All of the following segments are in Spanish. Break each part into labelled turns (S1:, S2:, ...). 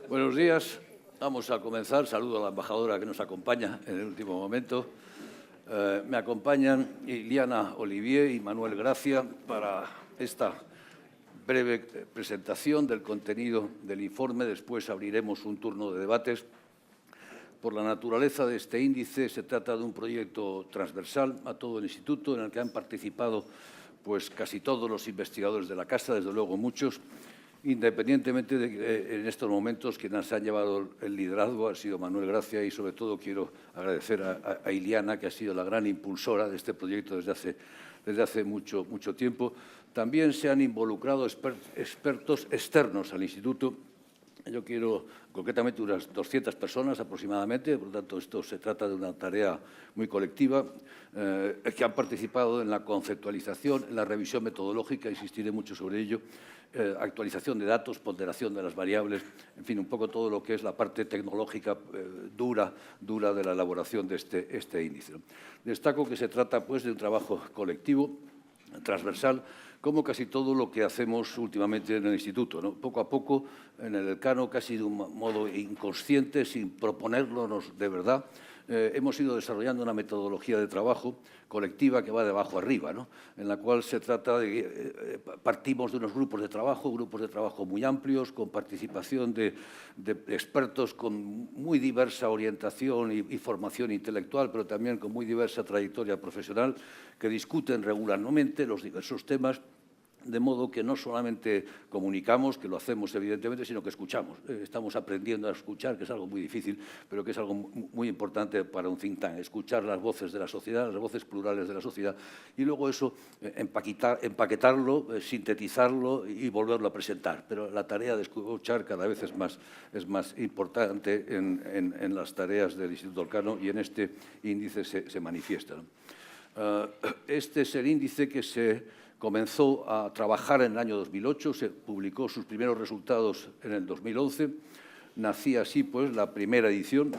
S1: Buenos días. Vamos a comenzar. Saludo a la embajadora que nos acompaña en el último momento. Me acompañan Iliana Olivier y Manuel Gracia para esta breve presentación del contenido del informe. Después abriremos un turno de debates. Por la naturaleza de este índice, se trata de un proyecto transversal a todo el instituto en el que han participado pues, casi todos los investigadores de la Casa, desde luego muchos. Independientemente de que en estos momentos quienes han llevado el liderazgo ha sido Manuel Gracia y sobre todo quiero agradecer a Iliana, que ha sido la gran impulsora de este proyecto desde hace mucho tiempo. También se han involucrado expertos externos al instituto. Yo quiero, concretamente, unas 200 personas aproximadamente, por lo tanto, esto se trata de una tarea muy colectiva, que han participado en la conceptualización, en la revisión metodológica, insistiré mucho sobre ello, actualización de datos, ponderación de las variables, en fin, un poco todo lo que es la parte tecnológica dura de la elaboración de este índice. Destaco que se trata pues, de un trabajo colectivo, transversal, como casi todo lo que hacemos últimamente en el instituto, ¿no? Poco a poco, en el Elcano, casi de un modo inconsciente, sin proponérnoslo de verdad, hemos ido desarrollando una metodología de trabajo colectiva que va de abajo arriba, ¿no? En la cual se trata de partimos de unos grupos de trabajo muy amplios, con participación de expertos con muy diversa orientación y formación intelectual, pero también con muy diversa trayectoria profesional, que discuten regularmente los diversos temas, de modo que no solamente comunicamos, que lo hacemos evidentemente, sino que escuchamos. Estamos aprendiendo a escuchar, que es algo muy difícil, pero que es algo muy importante para un think tank, escuchar las voces de la sociedad, las voces plurales de la sociedad, y luego eso empaquetarlo, sintetizarlo y volverlo a presentar. Pero la tarea de escuchar cada vez es más importante en las tareas del Instituto Elcano y en este índice se manifiesta, ¿no? Este es el índice que se comenzó a trabajar en el año 2008, se publicó sus primeros resultados en el 2011. Nacía así pues, la primera edición,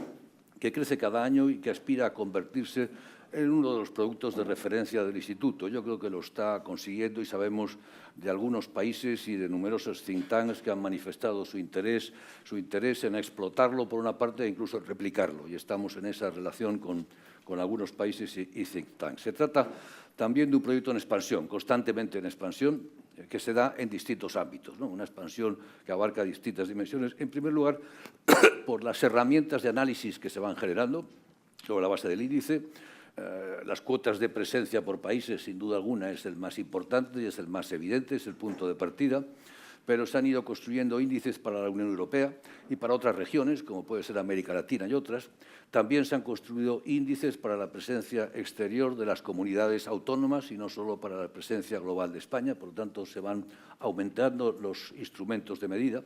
S1: que crece cada año y que aspira a convertirse en uno de los productos de referencia del Instituto. Yo creo que lo está consiguiendo y sabemos de algunos países y de numerosos think tanks que han manifestado su interés en explotarlo por una parte e incluso replicarlo. Y estamos en esa relación con algunos países y think tanks. Se trata también de un proyecto en expansión, constantemente en expansión, que se da en distintos ámbitos, ¿no? Una expansión que abarca distintas dimensiones. En primer lugar, por las herramientas de análisis que se van generando sobre la base del índice. Las cuotas de presencia por países, sin duda alguna, es el más importante y es el más evidente, es el punto de partida, pero se han ido construyendo índices para la Unión Europea y para otras regiones, como puede ser América Latina y otras. También se han construido índices para la presencia exterior de las comunidades autónomas y no solo para la presencia global de España. Por lo tanto, se van aumentando los instrumentos de medida.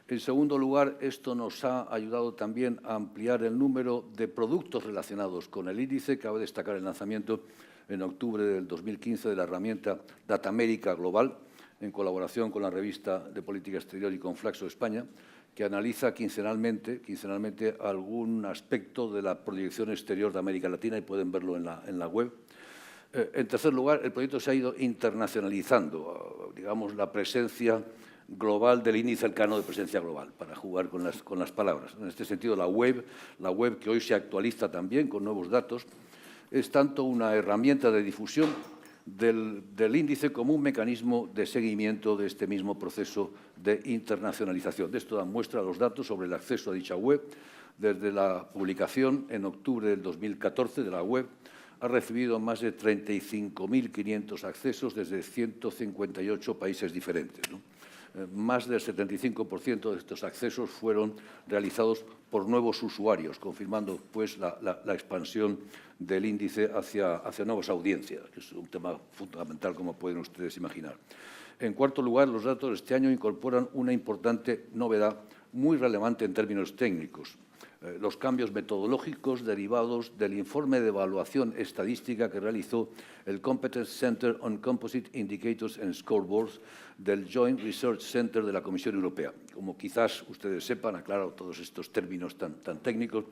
S1: En segundo lugar, esto nos ha ayudado también a ampliar el número de productos relacionados con el índice. Cabe destacar el lanzamiento en octubre del 2015 de la herramienta Data América Global, en colaboración con la revista de Política Exterior y con Flaxo España, que analiza quincenalmente algún aspecto de la proyección exterior de América Latina y pueden verlo en la web. En tercer lugar, el proyecto se ha ido internacionalizando, digamos, la presencia global del índice Elcano de presencia global, para jugar con las palabras. En este sentido, la web que hoy se actualiza también con nuevos datos, es tanto una herramienta de difusión del índice como un mecanismo de seguimiento de este mismo proceso de internacionalización. De esto dan muestra los datos sobre el acceso a dicha web. Desde la publicación en octubre del 2014 de la web, ha recibido más de 35.500 accesos desde 158 países diferentes, ¿no? Más del 75% de estos accesos fueron realizados por nuevos usuarios, confirmando pues, la expansión del índice hacia nuevas audiencias, que es un tema fundamental, como pueden ustedes imaginar. En cuarto lugar, los datos de este año incorporan una importante novedad muy relevante en términos técnicos. Los cambios metodológicos derivados del informe de evaluación estadística que realizó el Competence Center on Composite Indicators and Scoreboards del Joint Research Center de la Comisión Europea. Como quizás ustedes sepan, aclaro todos estos términos tan técnicos,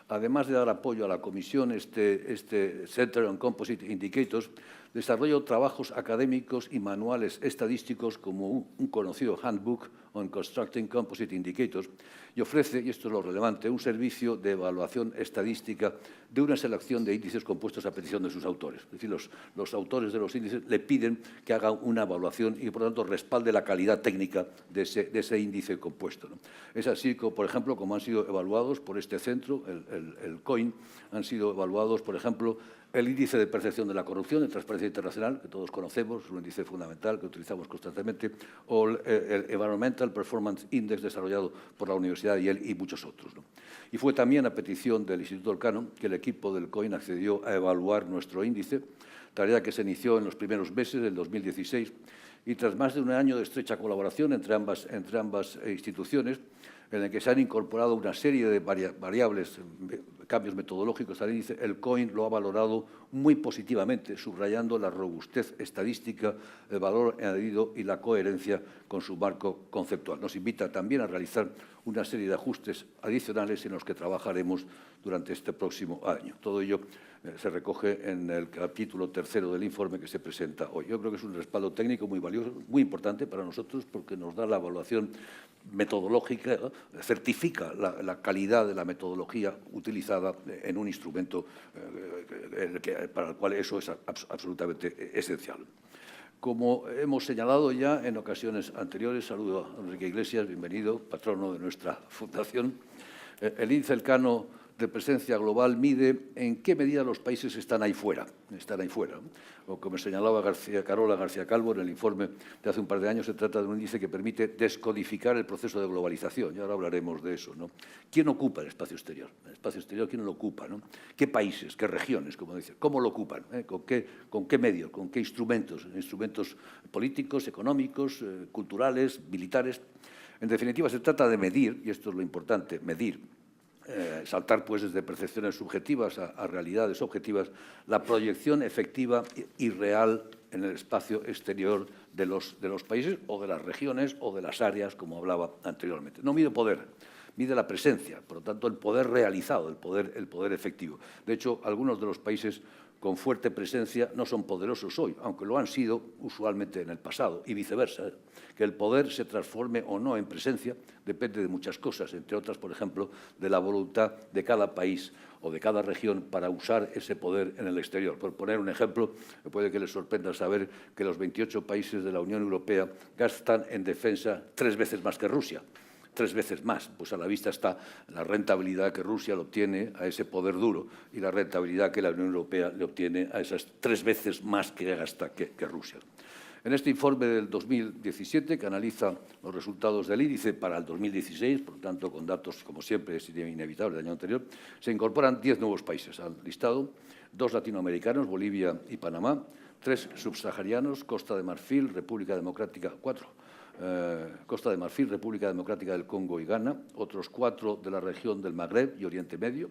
S1: además de dar apoyo a la Comisión, este Center on Composite Indicators desarrolla trabajos académicos y manuales estadísticos como un conocido handbook on Constructing Composite Indicators, y ofrece, y esto es lo relevante, un servicio de evaluación estadística de una selección de índices compuestos a petición de sus autores. Es decir, los autores de los índices le piden que haga una evaluación y, por lo tanto, respalde la calidad técnica de ese índice compuesto, ¿no? Es así, por ejemplo, como han sido evaluados por este centro, el COIN, han sido evaluados, por ejemplo, el índice de percepción de la corrupción de Transparencia Internacional, que todos conocemos, es un índice fundamental que utilizamos constantemente, o el Environmental Performance Index desarrollado por la Universidad de Yale y muchos otros, ¿no? Y fue también a petición del Instituto Elcano que el equipo del COIN accedió a evaluar nuestro índice, tarea que se inició en los primeros meses del 2016 y tras más de un año de estrecha colaboración entre ambas instituciones, en el que se han incorporado una serie de variables, cambios metodológicos al índice, el COIN lo ha valorado muy positivamente, subrayando la robustez estadística, el valor añadido y la coherencia con su marco conceptual. Nos invita también a realizar una serie de ajustes adicionales en los que trabajaremos durante este próximo año. Todo ello se recoge en el capítulo 3 del informe que se presenta hoy. Yo creo que es un respaldo técnico muy valioso, muy importante para nosotros, porque nos da la evaluación metodológica, certifica la calidad de la metodología utilizada en un instrumento para el cual eso es absolutamente esencial. Como hemos señalado ya en ocasiones anteriores, saludo a Enrique Iglesias, bienvenido, patrono de nuestra fundación. El índice Elcano de presencia global mide en qué medida los países están ahí fuera, ¿no? O como señalaba Carola García Calvo en el informe de hace un par de años, se trata de un índice que permite descodificar el proceso de globalización, y ahora hablaremos de eso, ¿no? ¿Quién ocupa el espacio exterior? El espacio exterior, ¿quién lo ocupa, ¿no? ¿Qué países, qué regiones, como dice? ¿Cómo lo ocupan? ¿Con qué medios, con qué instrumentos? Instrumentos políticos, económicos, culturales, militares. En definitiva, se trata de medir, y esto es lo importante, medir, saltar pues desde percepciones subjetivas a realidades objetivas, la proyección efectiva y real en el espacio exterior de los países o de las regiones o de las áreas, como hablaba anteriormente. No mide poder, mide la presencia, por lo tanto el poder realizado, el poder efectivo. De hecho, algunos de los países con fuerte presencia no son poderosos hoy, aunque lo han sido usualmente en el pasado, y viceversa. Que el poder se transforme o no en presencia depende de muchas cosas, entre otras, por ejemplo, de la voluntad de cada país o de cada región para usar ese poder en el exterior. Por poner un ejemplo, puede que les sorprenda saber que los 28 países de la Unión Europea gastan en defensa 3 veces más que Rusia. 3 veces más, pues a la vista está la rentabilidad que Rusia le obtiene a ese poder duro y la rentabilidad que la Unión Europea le obtiene a esas 3 veces más que gasta que Rusia. En este informe del 2017, que analiza los resultados del índice para el 2016, por lo tanto, con datos, como siempre, es inevitable del año anterior, se incorporan 10 nuevos países al listado, 2 latinoamericanos, Bolivia y Panamá, 3 subsaharianos, Costa de Marfil, República Democrática, 4. Costa de Marfil, República Democrática del Congo y Ghana, otros 4 de la región del Magreb y Oriente Medio,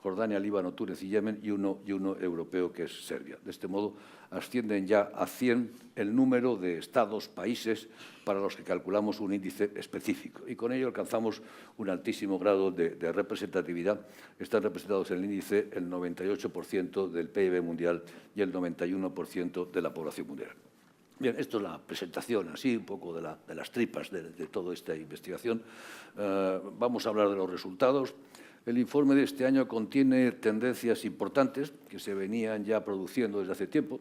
S1: Jordania, Líbano, Túnez y Yemen, y uno europeo, que es Serbia. De este modo, ascienden ya a 100 el número de estados, países, para los que calculamos un índice específico. Y con ello alcanzamos un altísimo grado de representatividad. Están representados en el índice el 98% del PIB mundial y el 91% de la población mundial. Bien, esto es la presentación, así, un poco de las tripas de toda esta investigación. Vamos a hablar de los resultados. El informe de este año contiene tendencias importantes que se venían ya produciendo desde hace tiempo.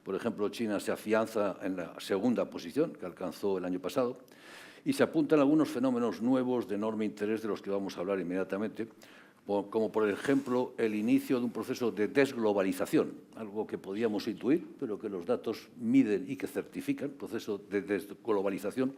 S1: Por ejemplo, China se afianza en la segunda posición que alcanzó el año pasado y se apuntan algunos fenómenos nuevos de enorme interés de los que vamos a hablar inmediatamente, como por ejemplo el inicio de un proceso de desglobalización, algo que podíamos intuir, pero que los datos miden y que certifican, proceso de desglobalización,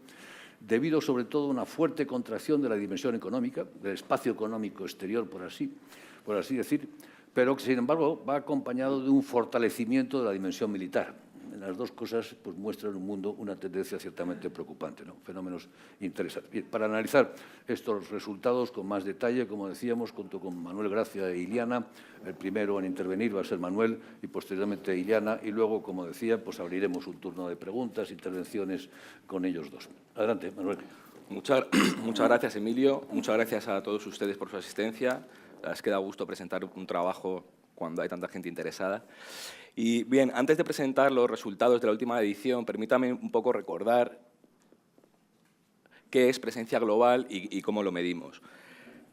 S1: debido sobre todo a una fuerte contracción de la dimensión económica, del espacio económico exterior, por así decir, pero que, sin embargo, va acompañado de un fortalecimiento de la dimensión militar. Las dos cosas pues, muestran un mundo, una tendencia ciertamente preocupante, ¿no? Fenómenos interesantes. Bien, para analizar estos resultados con más detalle, como decíamos, junto con Manuel Gracia e Iliana, el primero en intervenir va a ser Manuel y posteriormente Iliana, y luego, como decía, pues abriremos un turno de preguntas, intervenciones con ellos dos. Adelante, Manuel.
S2: Muchas gracias, Emilio. Muchas gracias a todos ustedes por su asistencia. La verdad es que da gusto presentar un trabajo cuando hay tanta gente interesada. Y bien, antes de presentar los resultados de la última edición, permítame un poco recordar qué es presencia global y cómo lo medimos.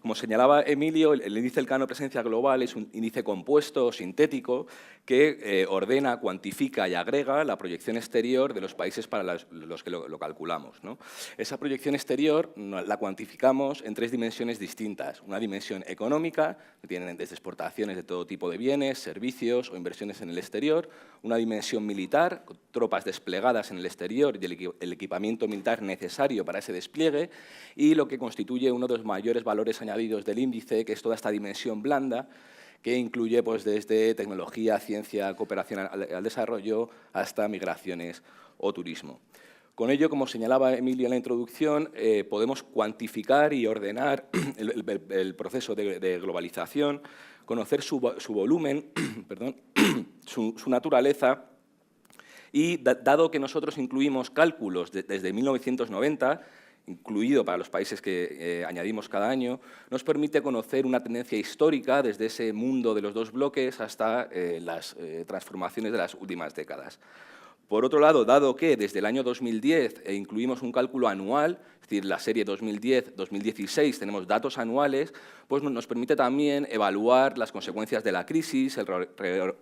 S2: Como señalaba Emilio, el índice Elcano de presencia global es un índice compuesto o sintético que ordena, cuantifica y agrega la proyección exterior de los países para los que lo calculamos, ¿no? Esa proyección exterior la cuantificamos en 3 dimensiones distintas. Una dimensión económica, que tienen desde exportaciones de todo tipo de bienes, servicios o inversiones en el exterior. Una dimensión militar, tropas desplegadas en el exterior y el equipamiento militar necesario para ese despliegue. Y lo que constituye uno de los mayores valores añadidos del índice, que es toda esta dimensión blanda, que incluye pues, desde tecnología, ciencia, cooperación al desarrollo, hasta migraciones o turismo. Con ello, como señalaba Emilio en la introducción, podemos cuantificar y ordenar el proceso de globalización, conocer su volumen, perdón, su naturaleza, y dado que nosotros incluimos cálculos desde 1990, incluido para los países que añadimos cada año, nos permite conocer una tendencia histórica desde ese mundo de los 2 bloques hasta las transformaciones de las últimas décadas. Por otro lado, dado que desde el año 2010 incluimos un cálculo anual, es decir, la serie 2010-2016 tenemos datos anuales, pues nos permite también evaluar las consecuencias de la crisis, el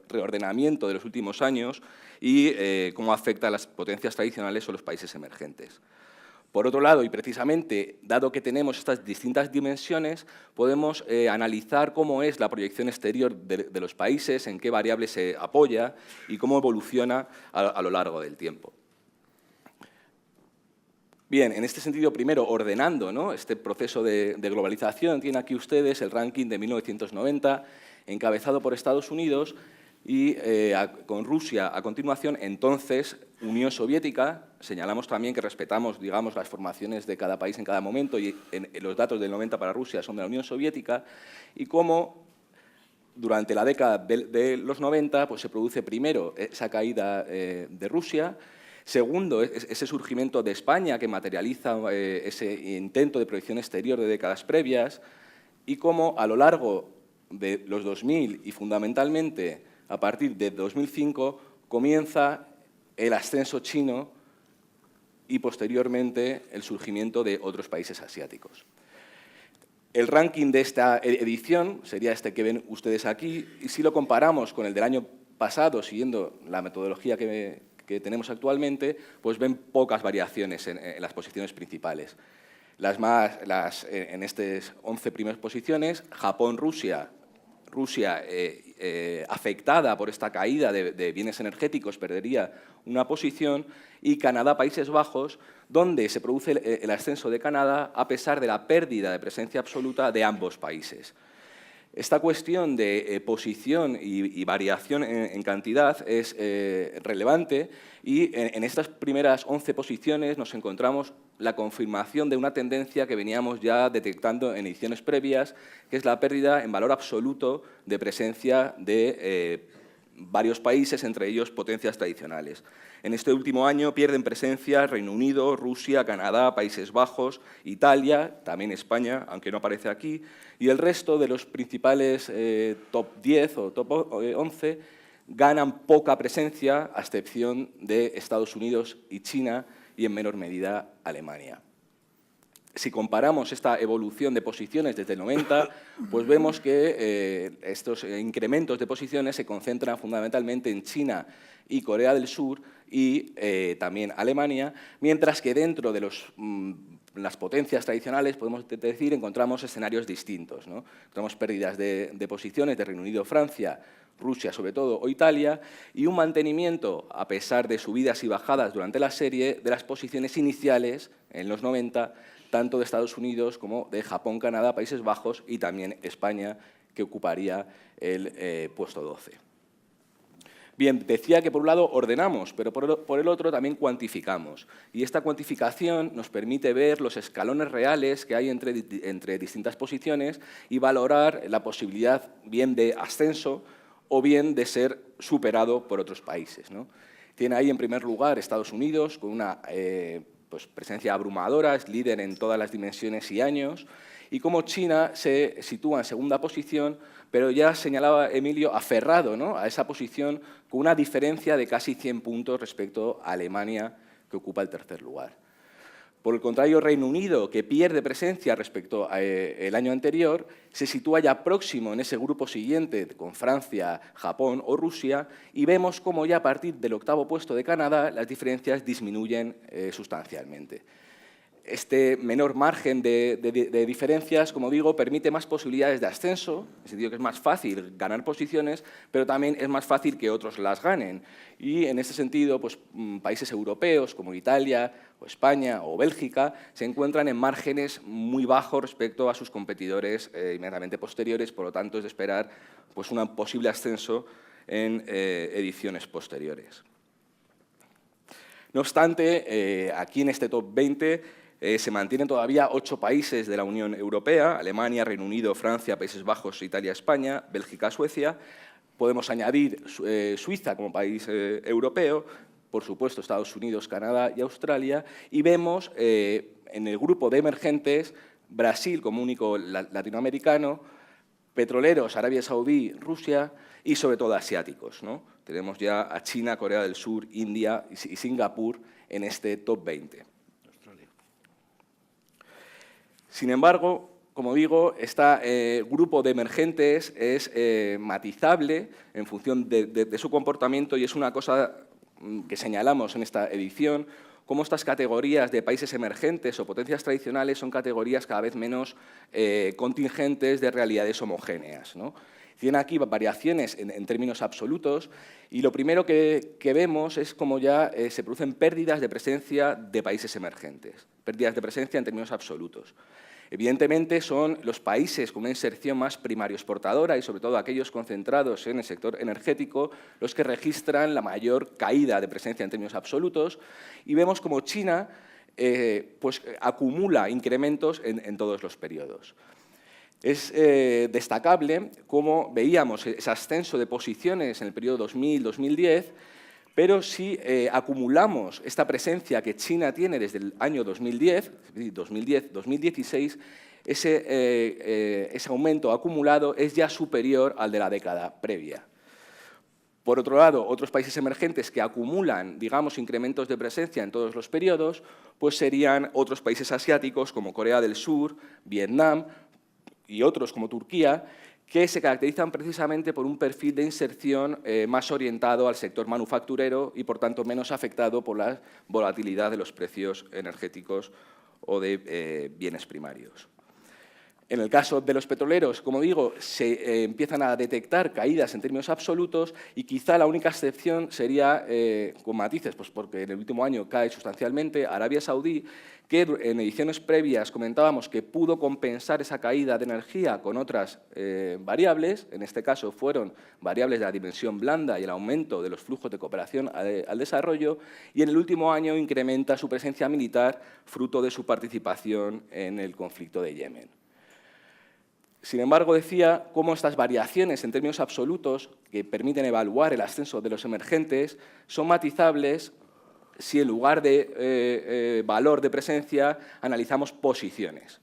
S2: reordenamiento de los últimos años y cómo afecta a las potencias tradicionales o los países emergentes. Por otro lado, y precisamente, dado que tenemos estas distintas dimensiones, podemos analizar cómo es la proyección exterior de los países, en qué variables se apoya y cómo evoluciona a lo largo del tiempo. Bien, en este sentido, primero, ordenando, ¿no?, este proceso de globalización, tienen aquí ustedes el ranking de 1990, encabezado por Estados Unidos, y con Rusia a continuación, entonces Unión Soviética. Señalamos también que respetamos, digamos, las formaciones de cada país en cada momento y los datos del 90 para Rusia son de la Unión Soviética, y cómo durante la década de los 90 pues, se produce primero esa caída de Rusia, segundo ese surgimiento de España que materializa ese intento de proyección exterior de décadas previas, y cómo a lo largo de los 2000 y fundamentalmente a partir de 2005 comienza el ascenso chino y posteriormente el surgimiento de otros países asiáticos. El ranking de esta edición sería este que ven ustedes aquí, y si lo comparamos con el del año pasado, siguiendo la metodología que tenemos actualmente, pues ven pocas variaciones en las posiciones principales. En estas 11 primeras posiciones, Japón, Rusia, afectada por esta caída de bienes energéticos, perdería una posición, y Canadá, Países Bajos, donde se produce el ascenso de Canadá a pesar de la pérdida de presencia absoluta de ambos países. Esta cuestión de posición y variación en cantidad es relevante, y en estas primeras 11 posiciones nos encontramos la confirmación de una tendencia que veníamos ya detectando en ediciones previas, que es la pérdida en valor absoluto de presencia de varios países, entre ellos potencias tradicionales. En este último año pierden presencia Reino Unido, Rusia, Canadá, Países Bajos, Italia, también España, aunque no aparece aquí, y el resto de los principales top 10 o top 11 ganan poca presencia, a excepción de Estados Unidos y China, y en menor medida Alemania. Si comparamos esta evolución de posiciones desde el 90, pues vemos que estos incrementos de posiciones se concentran fundamentalmente en China y Corea del Sur y también Alemania, mientras que dentro de las potencias tradicionales, podemos decir, encontramos escenarios distintos, ¿no? Encontramos pérdidas de posiciones de Reino Unido, Francia, Rusia sobre todo, o Italia, y un mantenimiento, a pesar de subidas y bajadas durante la serie, de las posiciones iniciales en los 90, tanto de Estados Unidos como de Japón, Canadá, Países Bajos y también España, que ocuparía el puesto 12. Bien, decía que por un lado ordenamos, pero por el otro también cuantificamos. Y esta cuantificación nos permite ver los escalones reales que hay entre distintas posiciones y valorar la posibilidad bien de ascenso o bien de ser superado por otros países, ¿no? Tiene ahí en primer lugar Estados Unidos con una presencia abrumadora, es líder en todas las dimensiones y años, y como China se sitúa en segunda posición, pero ya señalaba Emilio, aferrado, ¿no?, a esa posición con una diferencia de casi 100 puntos respecto a Alemania, que ocupa el tercer lugar. Por el contrario, Reino Unido, que pierde presencia respecto al año anterior, se sitúa ya próximo en ese grupo siguiente con Francia, Japón o Rusia, y vemos cómo ya a partir del 8º puesto de Canadá las diferencias disminuyen sustancialmente. Este menor margen de diferencias, como digo, permite más posibilidades de ascenso, en el sentido que es más fácil ganar posiciones, pero también es más fácil que otros las ganen. Y en este sentido, pues, países europeos como Italia, o España o Bélgica se encuentran en márgenes muy bajos respecto a sus competidores inmediatamente posteriores, por lo tanto es de esperar pues, un posible ascenso en ediciones posteriores. No obstante, aquí en este top 20 se mantienen todavía 8 países de la Unión Europea: Alemania, Reino Unido, Francia, Países Bajos, Italia, España, Bélgica, Suecia. Podemos añadir Suiza como país europeo, por supuesto Estados Unidos, Canadá y Australia, y vemos en el grupo de emergentes Brasil como único latinoamericano, petroleros, Arabia Saudí, Rusia y sobre todo asiáticos, ¿no? Tenemos ya a China, Corea del Sur, India y Singapur en este top 20. Sin embargo, como digo, este grupo de emergentes es matizable en función de su comportamiento, y es una cosa que señalamos en esta edición, cómo estas categorías de países emergentes o potencias tradicionales son categorías cada vez menos contingentes de realidades homogéneas, ¿no? Tienen aquí variaciones en términos absolutos, y lo primero que vemos es cómo ya se producen pérdidas de presencia de países emergentes, pérdidas de presencia en términos absolutos. Evidentemente son los países con una inserción más primario exportadora, y sobre todo aquellos concentrados en el sector energético, los que registran la mayor caída de presencia en términos absolutos, y vemos como China pues, acumula incrementos en todos los periodos. Es destacable cómo veíamos ese ascenso de posiciones en el periodo 2000-2010, pero si acumulamos esta presencia que China tiene desde el año 2010-2016, ese aumento acumulado es ya superior al de la década previa. Por otro lado, otros países emergentes que acumulan, digamos, incrementos de presencia en todos los periodos, pues serían otros países asiáticos como Corea del Sur, Vietnam y otros como Turquía, que se caracterizan precisamente por un perfil de inserción más orientado al sector manufacturero y, por tanto, menos afectado por la volatilidad de los precios energéticos o de bienes primarios. En el caso de los petroleros, como digo, se empiezan a detectar caídas en términos absolutos, y quizá la única excepción sería, con matices, pues porque en el último año cae sustancialmente, Arabia Saudí, que en ediciones previas comentábamos que pudo compensar esa caída de energía con otras variables. En este caso fueron variables de la dimensión blanda y el aumento de los flujos de cooperación al desarrollo, y en el último año incrementa su presencia militar fruto de su participación en el conflicto de Yemen. Sin embargo, decía cómo estas variaciones en términos absolutos que permiten evaluar el ascenso de los emergentes son matizables si en lugar de valor de presencia analizamos posiciones.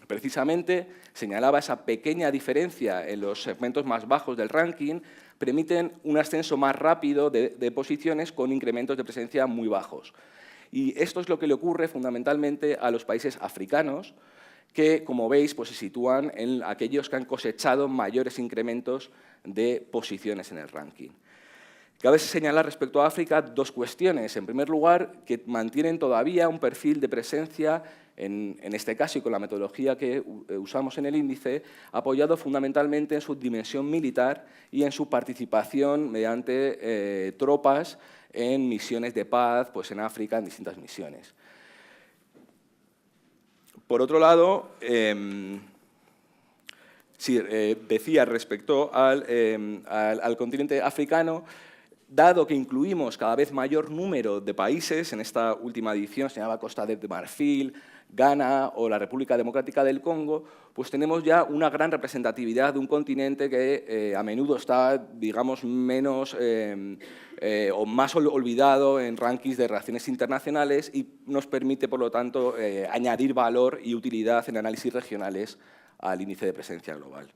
S2: Precisamente señalaba esa pequeña diferencia en los segmentos más bajos del ranking permiten un ascenso más rápido de posiciones con incrementos de presencia muy bajos. Y esto es lo que le ocurre fundamentalmente a los países africanos, que, como veis, pues se sitúan en aquellos que han cosechado mayores incrementos de posiciones en el ranking. Cabe señalar respecto a África 2 cuestiones. En primer lugar, que mantienen todavía un perfil de presencia, en este caso y con la metodología que usamos en el índice, apoyado fundamentalmente en su dimensión militar y en su participación mediante tropas en misiones de paz, pues en África, en distintas misiones. Por otro lado, decía respecto al continente africano, dado que incluimos cada vez mayor número de países, en esta última edición se llamaba Costa de Marfil, Ghana o la República Democrática del Congo, pues tenemos ya una gran representatividad de un continente que a menudo está, digamos, menos o más olvidado en rankings de relaciones internacionales, y nos permite, por lo tanto, añadir valor y utilidad en análisis regionales al índice de presencia global.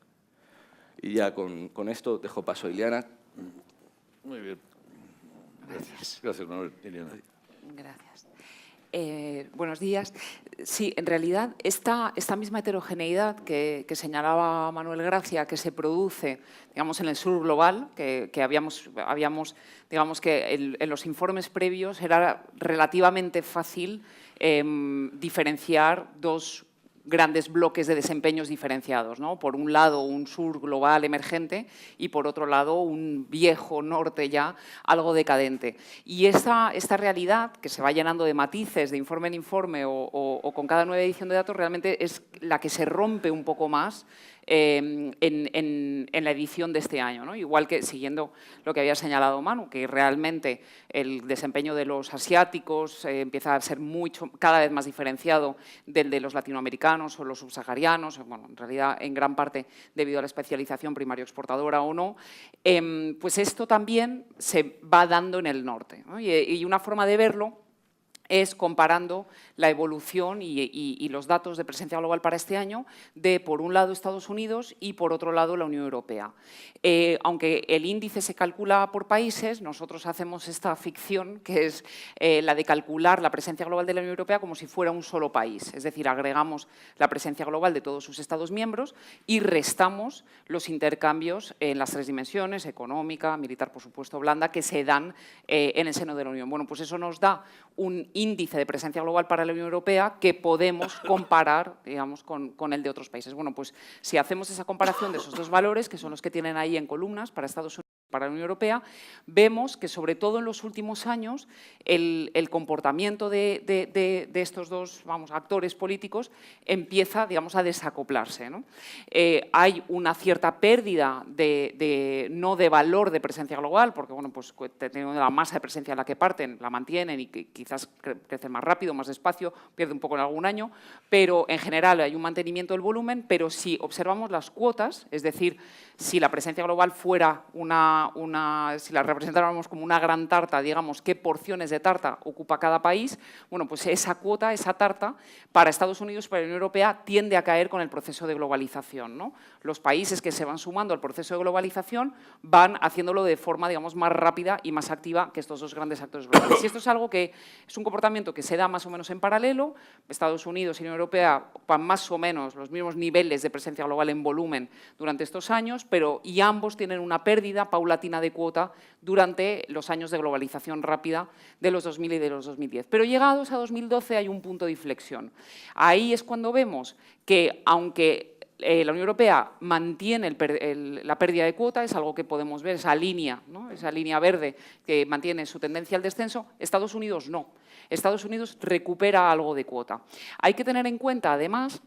S2: Y ya con esto dejo paso a Ileana.
S1: Muy bien. Gracias. Gracias, Manuel. Ileana.
S3: Gracias. Buenos días. Sí, en realidad esta misma heterogeneidad que señalaba Manuel Gracia, que se produce, digamos, en el sur global, que habíamos digamos que en los informes previos era relativamente fácil diferenciar dos grandes bloques de desempeños diferenciados, ¿no? Por un lado, un sur global emergente y, por otro lado, un viejo norte ya algo decadente. Y esta realidad, que se va llenando de matices de informe en informe o con cada nueva edición de datos, realmente es la que se rompe un poco más en la edición de este año, ¿no? Igual que, siguiendo lo que había señalado Manu, que realmente el desempeño de los asiáticos empieza a ser cada vez más diferenciado del de los latinoamericanos o los subsaharianos, bueno, en realidad en gran parte debido a la especialización primario exportadora o no, pues esto también se va dando en el norte, ¿no? Y una forma de verlo es comparando la evolución y los datos de presencia global para este año de, por un lado, Estados Unidos y, por otro lado, la Unión Europea. Aunque el índice se calcula por países, nosotros hacemos esta ficción, que es la de calcular la presencia global de la Unión Europea como si fuera un solo país. Es decir, agregamos la presencia global de todos sus Estados miembros y restamos los intercambios en las tres dimensiones, económica, militar, por supuesto, blanda, que se dan en el seno de la Unión. Bueno, pues eso nos da un índice de presencia global para la Unión Europea que podemos comparar, digamos, con el de otros países. Bueno, pues si hacemos esa comparación de esos dos valores, que son los que tienen ahí en columnas para Estados Unidos y para la Unión Europea, vemos que, sobre todo en los últimos años, el comportamiento de estos dos, actores políticos empieza, digamos, a desacoplarse, ¿no? Hay una cierta pérdida no de valor de presencia global, porque, bueno, pues teniendo la masa de presencia en la que parten, la mantienen y quizás crecen más rápido, más despacio, pierde un poco en algún año, pero en general hay un mantenimiento del volumen. Pero si observamos las cuotas, es decir, si la presencia global fuera si la representáramos como una gran tarta, digamos, qué porciones de tarta ocupa cada país, bueno, pues esa cuota, esa tarta, para Estados Unidos y para la Unión Europea tiende a caer con el proceso de globalización, ¿no? Los países que se van sumando al proceso de globalización van haciéndolo de forma, digamos, más rápida y más activa que estos dos grandes actores globales. Y esto es algo que es un comportamiento que se da más o menos en paralelo. Estados Unidos y la Unión Europea ocupan más o menos los mismos niveles de presencia global en volumen durante estos años, y ambos tienen una pérdida paulatina de cuota durante los años de globalización rápida de los 2000 y de los 2010. Pero llegados a 2012 hay un punto de inflexión. Ahí es cuando vemos que, aunque la Unión Europea mantiene la pérdida de cuota, es algo que podemos ver, esa línea, ¿no? Esa línea verde que mantiene su tendencia al descenso. Estados Unidos no. Estados Unidos recupera algo de cuota. Hay que tener en cuenta, además,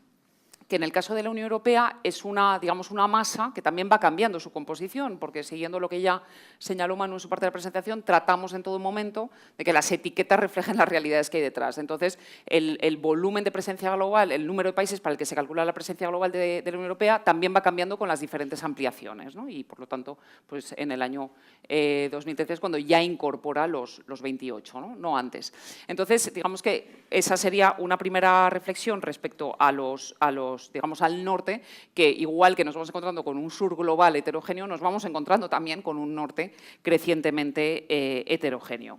S3: que en el caso de la Unión Europea es digamos, una masa que también va cambiando su composición, porque, siguiendo lo que ya señaló Manu en su parte de la presentación, tratamos en todo momento de que las etiquetas reflejen las realidades que hay detrás. Entonces, el volumen de presencia global, el número de países para el que se calcula la presencia global de la Unión Europea, también va cambiando con las diferentes ampliaciones, ¿no? Y, por lo tanto, pues en el año 2013 es cuando ya incorpora los 28, ¿no? No antes. Entonces, digamos que esa sería una primera reflexión respecto digamos, al norte, que, igual que nos vamos encontrando con un sur global heterogéneo, nos vamos encontrando también con un norte crecientemente heterogéneo.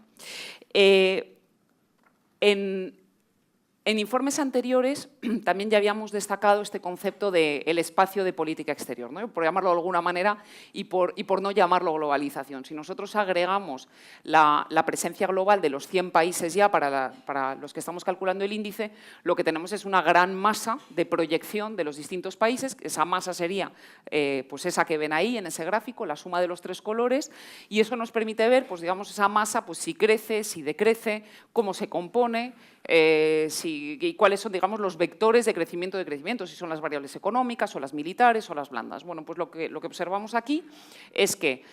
S3: En informes anteriores también ya habíamos destacado este concepto del espacio de política exterior, ¿no? Por llamarlo de alguna manera y por no llamarlo globalización. Si nosotros agregamos la presencia global de los 100 países ya para los que estamos calculando el índice, lo que tenemos es una gran masa de proyección de los distintos países. Esa masa sería pues esa que ven ahí en ese gráfico, la suma de los tres colores, y eso nos permite ver, pues, digamos, esa masa, pues, si crece, si decrece, cómo se compone, y cuáles son, digamos, los vectores de crecimiento, si son las variables económicas o las militares o las blandas. Bueno, pues lo que observamos aquí es que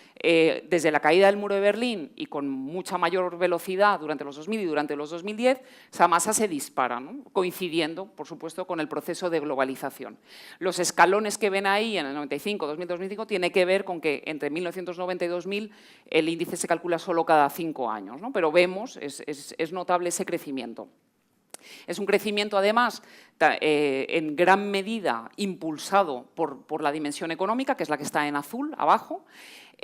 S3: desde la caída del muro de Berlín y con mucha mayor velocidad durante los 2000 y durante los 2010, esa masa se dispara, ¿no? Coincidiendo, por supuesto, con el proceso de globalización. Los escalones que ven ahí en el 95, 2000, 2005, tiene que ver con que entre 1990 y 2000 el índice se calcula solo cada 5 años, ¿no? Pero vemos, es notable ese crecimiento. Es un crecimiento, además, en gran medida impulsado por la dimensión económica, que es la que está en azul, abajo,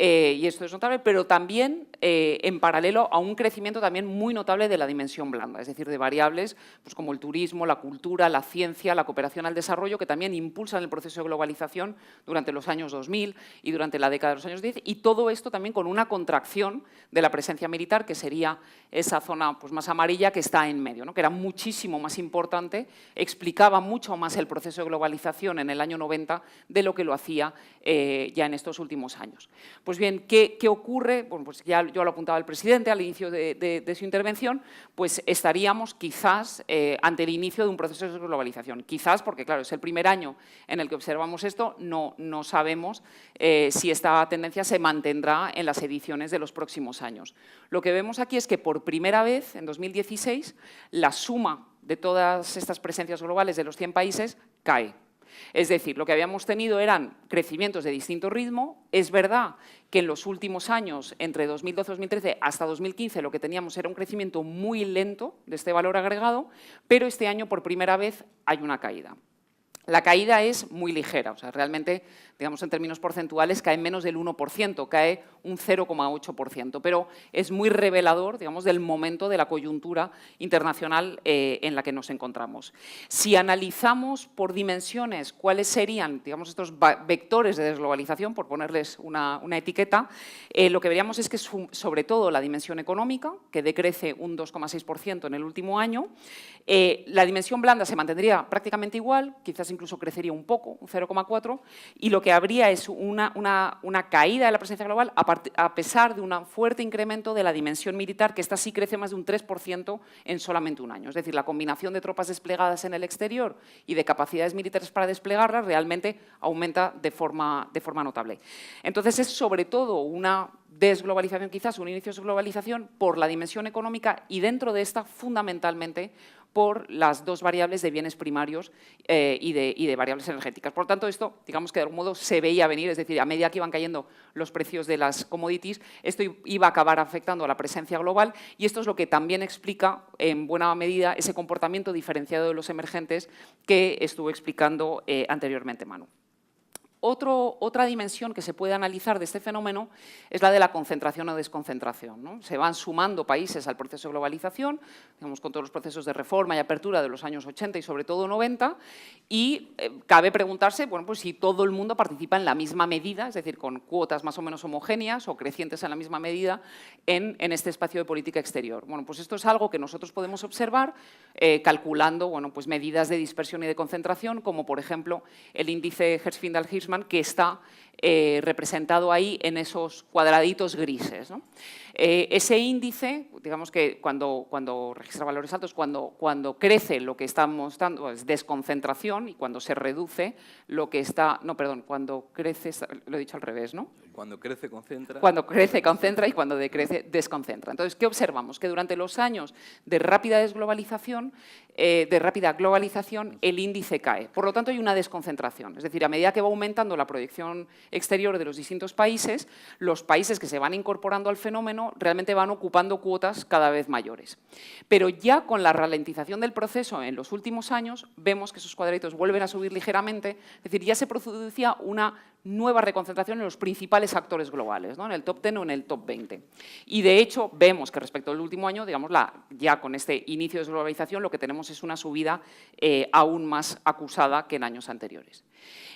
S3: y esto es notable, pero también en paralelo a un crecimiento también muy notable de la dimensión blanda, es decir, de variables pues como el turismo, la cultura, la ciencia, la cooperación al desarrollo, que también impulsan el proceso de globalización durante los años 2000 y durante la década de los años 10, y todo esto también con una contracción de la presencia militar, que sería esa zona pues, más amarilla que está en medio, ¿no? Que era muchísimo más importante, explicaba mucho más el proceso de globalización en el año 90 de lo que lo hacía ya en estos últimos años. Pues bien, ¿qué ocurre? Bueno, pues ya yo lo apuntaba el presidente al inicio de su intervención, pues estaríamos quizás ante el inicio de un proceso de globalización. Quizás porque, claro, es el primer año en el que observamos esto, no sabemos si esta tendencia se mantendrá en las ediciones de los próximos años. Lo que vemos aquí es que por primera vez, en 2016, la suma de todas estas presencias globales de los 100 países cae. Es decir, lo que habíamos tenido eran crecimientos de distinto ritmo. Es verdad que en los últimos años, entre 2012 y 2013 hasta 2015, lo que teníamos era un crecimiento muy lento de este valor agregado, pero este año, por primera vez, hay una caída. La caída es muy ligera, o sea, realmente, digamos, en términos porcentuales, cae menos del 1%, cae un 0,8%, pero es muy revelador, digamos, del momento de la coyuntura internacional en la que nos encontramos. Si analizamos por dimensiones cuáles serían, digamos, estos vectores de desglobalización, por ponerles una etiqueta, lo que veríamos es que sobre todo la dimensión económica, que decrece un 2,6% en el último año, la dimensión blanda se mantendría prácticamente igual, quizás incluso crecería un poco, un 0,4%, y lo que habría es una caída de la presencia global a pesar de un fuerte incremento de la dimensión militar, que esta sí crece más de un 3% en solamente un año. Es decir, la combinación de tropas desplegadas en el exterior y de capacidades militares para desplegarlas realmente aumenta de forma notable. Entonces, es sobre todo una desglobalización, quizás un inicio de desglobalización por la dimensión económica y dentro de esta, fundamentalmente, por las dos variables de bienes primarios y de variables energéticas. Por lo tanto, esto, digamos que de algún modo se veía venir, es decir, a medida que iban cayendo los precios de las commodities, esto iba a acabar afectando a la presencia global y esto es lo que también explica, en buena medida, ese comportamiento diferenciado de los emergentes que estuvo explicando anteriormente Manu. Otra dimensión que se puede analizar de este fenómeno es la de la concentración o desconcentración, ¿no? Se van sumando países al proceso de globalización, digamos, con todos los procesos de reforma y apertura de los años 80 y sobre todo 90, y cabe preguntarse, bueno, pues si todo el mundo participa en la misma medida, es decir, con cuotas más o menos homogéneas o crecientes en la misma medida en este espacio de política exterior. Bueno, pues esto es algo que nosotros podemos observar calculando, bueno, pues medidas de dispersión y de concentración, como por ejemplo el índice Herfindahl-Hirschman, que está representado ahí en esos cuadraditos grises, ¿no? Ese índice, digamos que cuando registra valores altos, cuando crece lo que estamos dando es desconcentración y cuando se reduce lo que está… No, perdón, cuando crece… Lo he dicho al revés, ¿no?
S2: Cuando crece, concentra.
S3: Cuando crece, concentra y cuando decrece, desconcentra. Entonces, ¿qué observamos? Que durante los años de rápida desglobalización, el índice cae. Por lo tanto, hay una desconcentración. Es decir, a medida que va aumentando la proyección exterior de los distintos países, los países que se van incorporando al fenómeno realmente van ocupando cuotas cada vez mayores. Pero ya con la ralentización del proceso en los últimos años, vemos que esos cuadraditos vuelven a subir ligeramente, es decir, ya se producía una nueva reconcentración en los principales actores globales, ¿no? En el top 10 o en el top 20. Y de hecho vemos que respecto al último año, digamos, ya con este inicio de desglobalización, lo que tenemos es una subida aún más acusada que en años anteriores.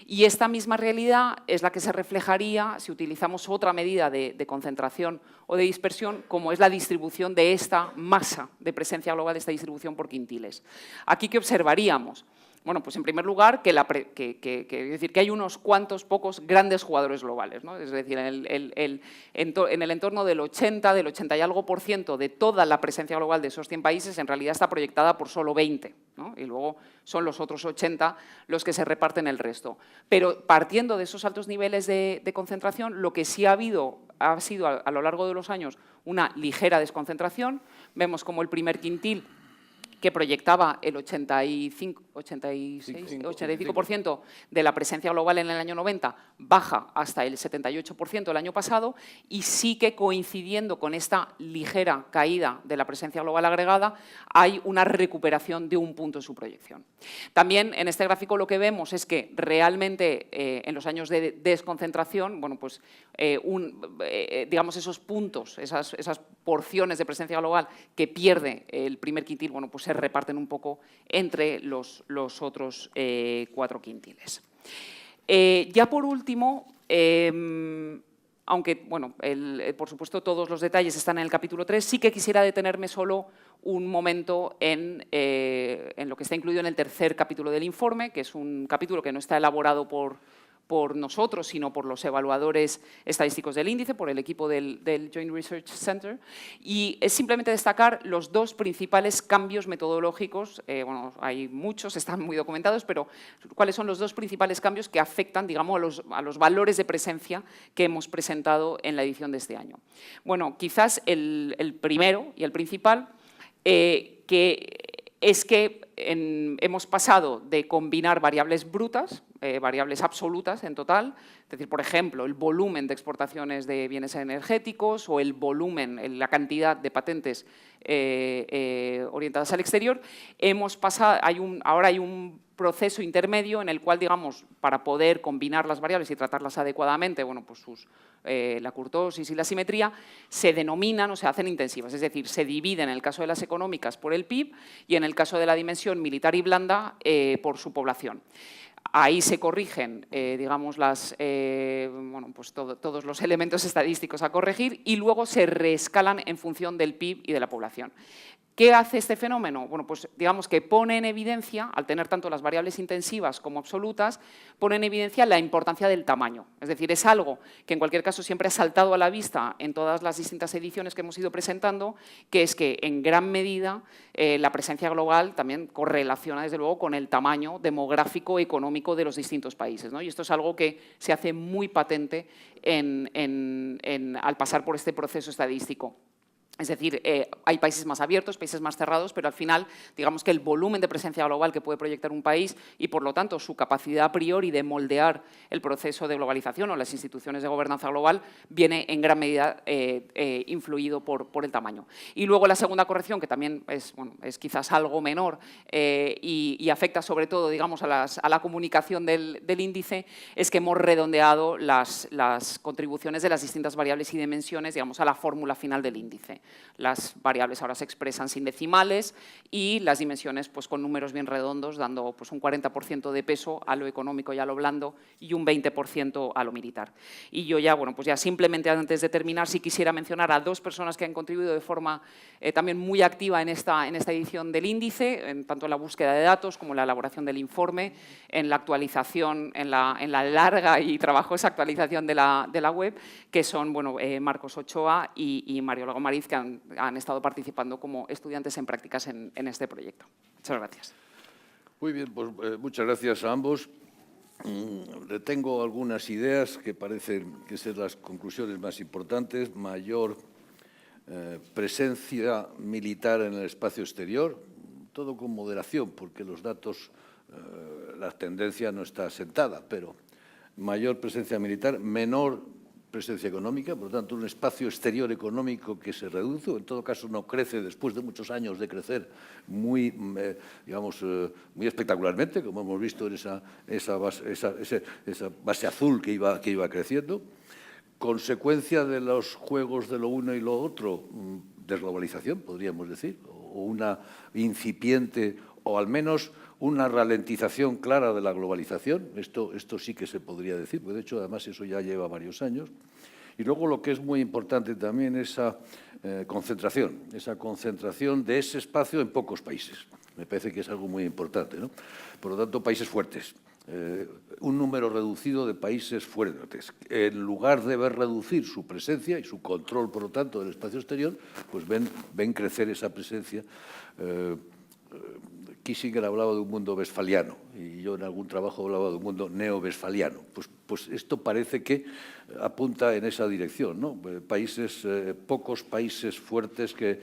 S3: Y esta misma realidad es la que se reflejaría si utilizamos otra medida de concentración o de dispersión, como es la distribución de esta masa de presencia global, de esta distribución por quintiles. Aquí, ¿qué observaríamos? Bueno, pues en primer lugar, que hay unos cuantos pocos grandes jugadores globales, ¿no? Es decir, en el entorno del 80 y algo por ciento de toda la presencia global de esos 100 países, en realidad está proyectada por solo 20, ¿no? Y luego son los otros 80 los que se reparten el resto. Pero partiendo de esos altos niveles de concentración, lo que sí ha sido a lo largo de los años una ligera desconcentración. Vemos como el primer quintil que proyectaba el 85% de la presencia global en el año 90, baja hasta el 78% el año pasado, y sí que coincidiendo con esta ligera caída de la presencia global agregada, hay una recuperación de un punto en su proyección. También en este gráfico lo que vemos es que realmente en los años de desconcentración, bueno, pues digamos esos puntos, esas porciones de presencia global que pierde el primer quintil, bueno, pues se reparten un poco entre los otros 4 quintiles. Ya por último, aunque, bueno, por supuesto todos los detalles están en el capítulo 3, sí que quisiera detenerme solo un momento en lo que está incluido en el tercer capítulo del informe, que es un capítulo que no está elaborado por nosotros, sino por los evaluadores estadísticos del índice, por el equipo del Joint Research Center, y es simplemente destacar los 2 principales cambios metodológicos, bueno, hay muchos, están muy documentados, pero cuáles son los 2 principales cambios que afectan, digamos, a los valores de presencia que hemos presentado en la edición de este año. Bueno, quizás el primero y el principal, que es que hemos pasado de combinar variables brutas, variables absolutas en total, es decir, por ejemplo, el volumen de exportaciones de bienes energéticos o el volumen, la cantidad de patentes orientadas al exterior. Hemos pasado, ahora hay un proceso intermedio en el cual, digamos, para poder combinar las variables y tratarlas adecuadamente, bueno, pues la kurtosis y la simetría, se denominan o se hacen intensivas, es decir, se dividen en el caso de las económicas por el PIB y en el caso de la dimensión militar y blanda por su población. Ahí se corrigen, digamos, bueno, pues todos los elementos estadísticos a corregir y luego se reescalan en función del PIB y de la población. ¿Qué hace este fenómeno? Bueno, pues digamos que pone en evidencia, al tener tanto las variables intensivas como absolutas, pone en evidencia la importancia del tamaño. Es decir, es algo que en cualquier caso siempre ha saltado a la vista en todas las distintas ediciones que hemos ido presentando, que es que en gran medida la presencia global también correlaciona desde luego con el tamaño demográfico y económico de los distintos países, ¿no? Y esto es algo que se hace muy patente al pasar por este proceso estadístico. Es decir, hay países más abiertos, países más cerrados, pero al final, digamos que el volumen de presencia global que puede proyectar un país y, por lo tanto, su capacidad a priori de moldear el proceso de globalización o las instituciones de gobernanza global viene en gran medida influido por el tamaño. Y luego la segunda corrección, que también es quizás algo menor y afecta sobre todo, digamos, a la comunicación del índice, es que hemos redondeado las contribuciones de las distintas variables y dimensiones, digamos, a la fórmula final del índice. Las variables ahora se expresan sin decimales y las dimensiones pues, con números bien redondos, dando pues, un 40% de peso a lo económico y a lo blando y un 20% a lo militar. Y yo ya, bueno, pues ya simplemente antes de terminar, sí quisiera mencionar a 2 personas que han contribuido de forma también muy activa en esta edición del índice, tanto en la búsqueda de datos como en la elaboración del informe, en la actualización, en la larga y trabajosa actualización de la web, que son bueno, Marcos Ochoa y Mario Lagomariz, que han estado participando como estudiantes en prácticas en este proyecto. Muchas gracias.
S1: Muy bien, pues muchas gracias a ambos. Retengo algunas ideas que parecen que ser las conclusiones más importantes. Mayor presencia militar en el espacio exterior, todo con moderación, porque los datos, la tendencia no está asentada, pero mayor presencia militar, menor presencia económica, por lo tanto, un espacio exterior económico que se reduce, o en todo caso no crece después de muchos años de crecer muy, muy espectacularmente, como hemos visto en esa base azul que iba creciendo. Consecuencia de los juegos de lo uno y lo otro, desglobalización, podríamos decir, o una incipiente, o al menos una ralentización clara de la globalización. Esto sí que se podría decir, porque de hecho, además, eso ya lleva varios años. Y luego lo que es muy importante también es esa concentración de ese espacio en pocos países. Me parece que es algo muy importante, ¿no? Por lo tanto, países fuertes. Un número reducido de países fuertes. En lugar de ver reducir su presencia y su control, por lo tanto, del espacio exterior, pues ven crecer esa presencia Kissinger hablaba de un mundo westfaliano y yo en algún trabajo hablaba de un mundo neo-westfaliano. Pues esto parece que apunta en esa dirección, ¿no? Pocos países fuertes que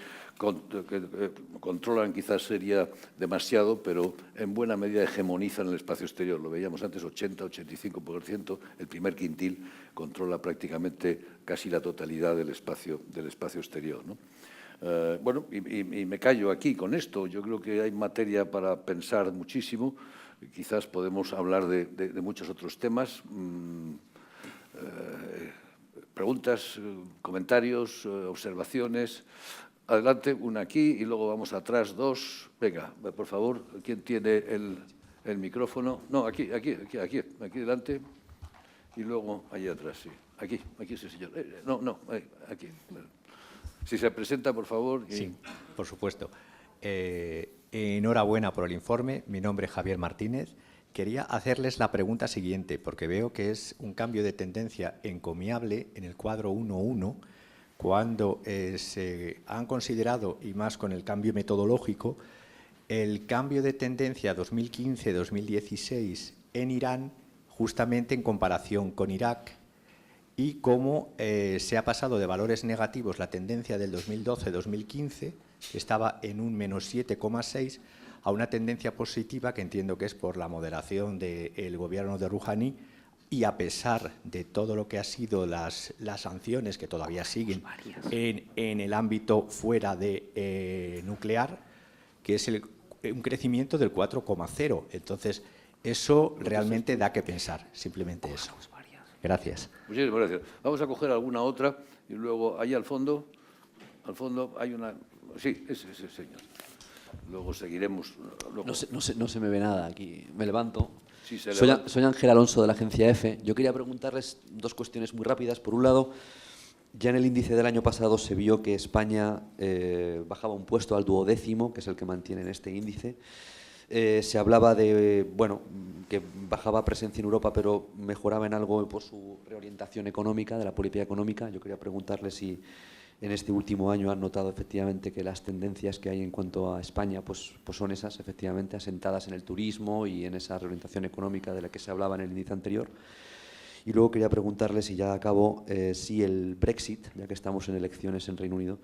S1: controlan, quizás sería demasiado, pero en buena medida hegemonizan el espacio exterior. Lo veíamos antes, 80-85%, el primer quintil controla prácticamente casi la totalidad del espacio exterior, ¿no? Bueno, y me callo aquí con esto. Yo creo que hay materia para pensar muchísimo. Quizás podemos hablar de muchos otros temas. Preguntas, comentarios, observaciones. Adelante, una aquí y luego vamos atrás, dos. Venga, por favor, ¿quién tiene el micrófono? No, aquí delante y luego allí atrás, sí. Aquí sí, señor. Aquí. Si se presenta, por favor.
S4: Sí, por supuesto. Enhorabuena por el informe. Mi nombre es Javier Martínez. Quería hacerles la pregunta siguiente, porque veo que es un cambio de tendencia encomiable en el cuadro 1.1, cuando se han considerado, y más con el cambio metodológico, el cambio de tendencia 2015-2016 en Irán, justamente en comparación con Irak, y cómo se ha pasado de valores negativos la tendencia del 2012-2015, que estaba en un menos 7,6, a una tendencia positiva que entiendo que es por la moderación del gobierno de Rouhani, y a pesar de todo lo que ha sido las sanciones que todavía siguen en el ámbito fuera de nuclear, que es un crecimiento del 4,0. Entonces, eso realmente da que pensar, simplemente eso. Gracias.
S1: Muchísimas gracias. Vamos a coger alguna otra y luego ahí al fondo hay una... Sí, ese señor. Luego seguiremos. Luego.
S5: No se me ve nada aquí. Me levanto.
S1: Sí,
S5: soy Ángel Alonso de la agencia EFE. Yo quería preguntarles dos cuestiones muy rápidas. Por un lado, ya en el índice del año pasado se vio que España bajaba un puesto al 12º, que es el que mantiene en este índice. Se hablaba de, bueno, que bajaba presencia en Europa, pero mejoraba en algo por su reorientación económica, de la política económica. Yo quería preguntarle si en este último año han notado efectivamente que las tendencias que hay en cuanto a España pues son esas, efectivamente, asentadas en el turismo y en esa reorientación económica de la que se hablaba en el índice anterior. Y luego quería preguntarle, si ya acabo, si el Brexit, ya que estamos en elecciones en Reino Unido,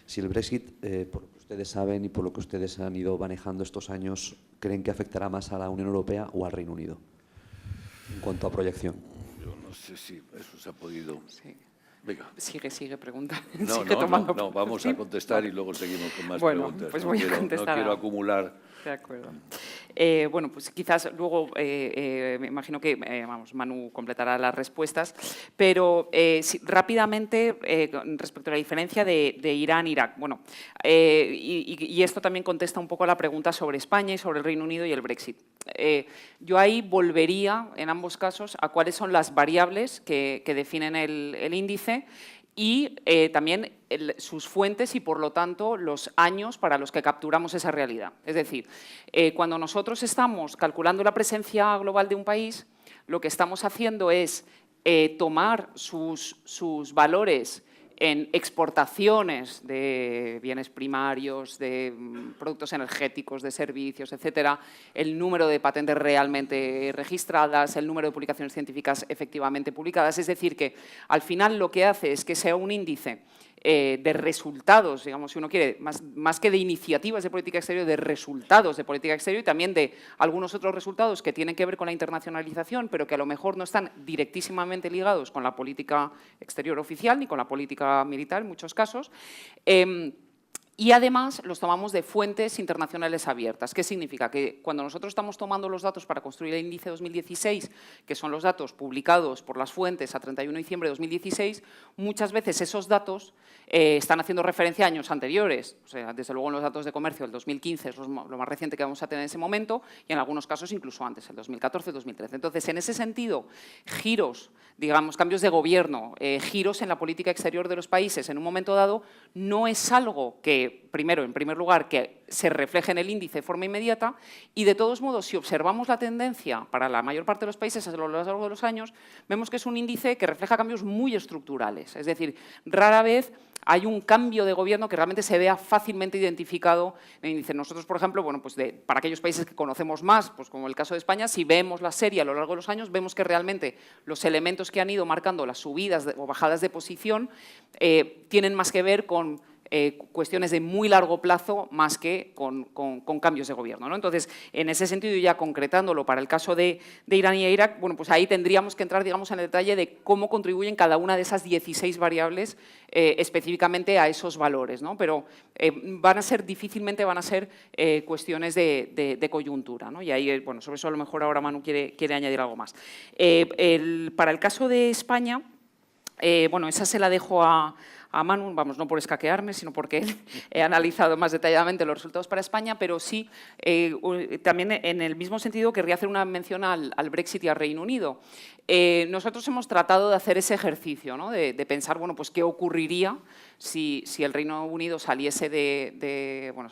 S5: si el Brexit, por lo que ustedes saben y por lo que ustedes han ido manejando estos años, ¿creen que afectará más a la Unión Europea o al Reino Unido en cuanto a proyección?
S1: Yo no sé si eso se ha podido...
S3: Sí.
S1: Venga.
S3: Sigue preguntando.
S1: No, vamos a contestar y luego seguimos con más preguntas.
S3: Pues voy a contestar.
S1: No quiero acumular.
S3: De acuerdo. Bueno, pues quizás luego me imagino que Manu completará las respuestas, pero rápidamente respecto a la diferencia de Irán-Irak. Bueno, y esto también contesta un poco a la pregunta sobre España y sobre el Reino Unido y el Brexit. Yo ahí volvería, en ambos casos, a cuáles son las variables que definen el índice y también sus fuentes y, por lo tanto, los años para los que capturamos esa realidad. Es decir, cuando nosotros estamos calculando la presencia global de un país, lo que estamos haciendo es tomar sus valores en exportaciones de bienes primarios, de productos energéticos, de servicios, etcétera, el número de patentes realmente registradas, el número de publicaciones científicas efectivamente publicadas. Es decir, que al final lo que hace es que sea un índice de resultados, digamos, si uno quiere, más que de iniciativas de política exterior, de resultados de política exterior y también de algunos otros resultados que tienen que ver con la internacionalización, pero que a lo mejor no están directísimamente ligados con la política exterior oficial ni con la política militar en muchos casos. Y además los tomamos de fuentes internacionales abiertas. ¿Qué significa? Que cuando nosotros estamos tomando los datos para construir el índice 2016, que son los datos publicados por las fuentes a 31 de diciembre de 2016, muchas veces esos datos están haciendo referencia a años anteriores. O sea, desde luego en los datos de comercio, el 2015 es lo más reciente que vamos a tener en ese momento y en algunos casos incluso antes, el 2014, 2013. Entonces, en ese sentido, giros, digamos, cambios de gobierno, giros en la política exterior de los países en un momento dado, no es algo que primero, en primer lugar, que se refleje en el índice de forma inmediata y, de todos modos, si observamos la tendencia para la mayor parte de los países a lo largo de los años, vemos que es un índice que refleja cambios muy estructurales. Es decir, rara vez hay un cambio de gobierno que realmente se vea fácilmente identificado en el índice. Nosotros, por ejemplo, bueno, pues para aquellos países que conocemos más, pues como el caso de España, si vemos la serie a lo largo de los años, vemos que realmente los elementos que han ido marcando las subidas o bajadas de posición tienen más que ver con cuestiones de muy largo plazo más que con cambios de gobierno, ¿no? Entonces, en ese sentido, ya concretándolo para el caso de Irán y Irak, bueno, pues ahí tendríamos que entrar, digamos, en el detalle de cómo contribuyen cada una de esas 16 variables específicamente a esos valores, ¿no? Pero difícilmente van a ser cuestiones de coyuntura, ¿no? Y ahí, bueno, sobre eso a lo mejor ahora Manu quiere añadir algo más. Para el caso de España, bueno, esa se la dejo a Manu, vamos, no por escaquearme, sino porque él he analizado más detalladamente los resultados para España, pero sí, también en el mismo sentido querría hacer una mención al Brexit y al Reino Unido. Nosotros hemos tratado de hacer ese ejercicio, ¿no? de pensar, bueno, pues qué ocurriría si el Reino Unido saliese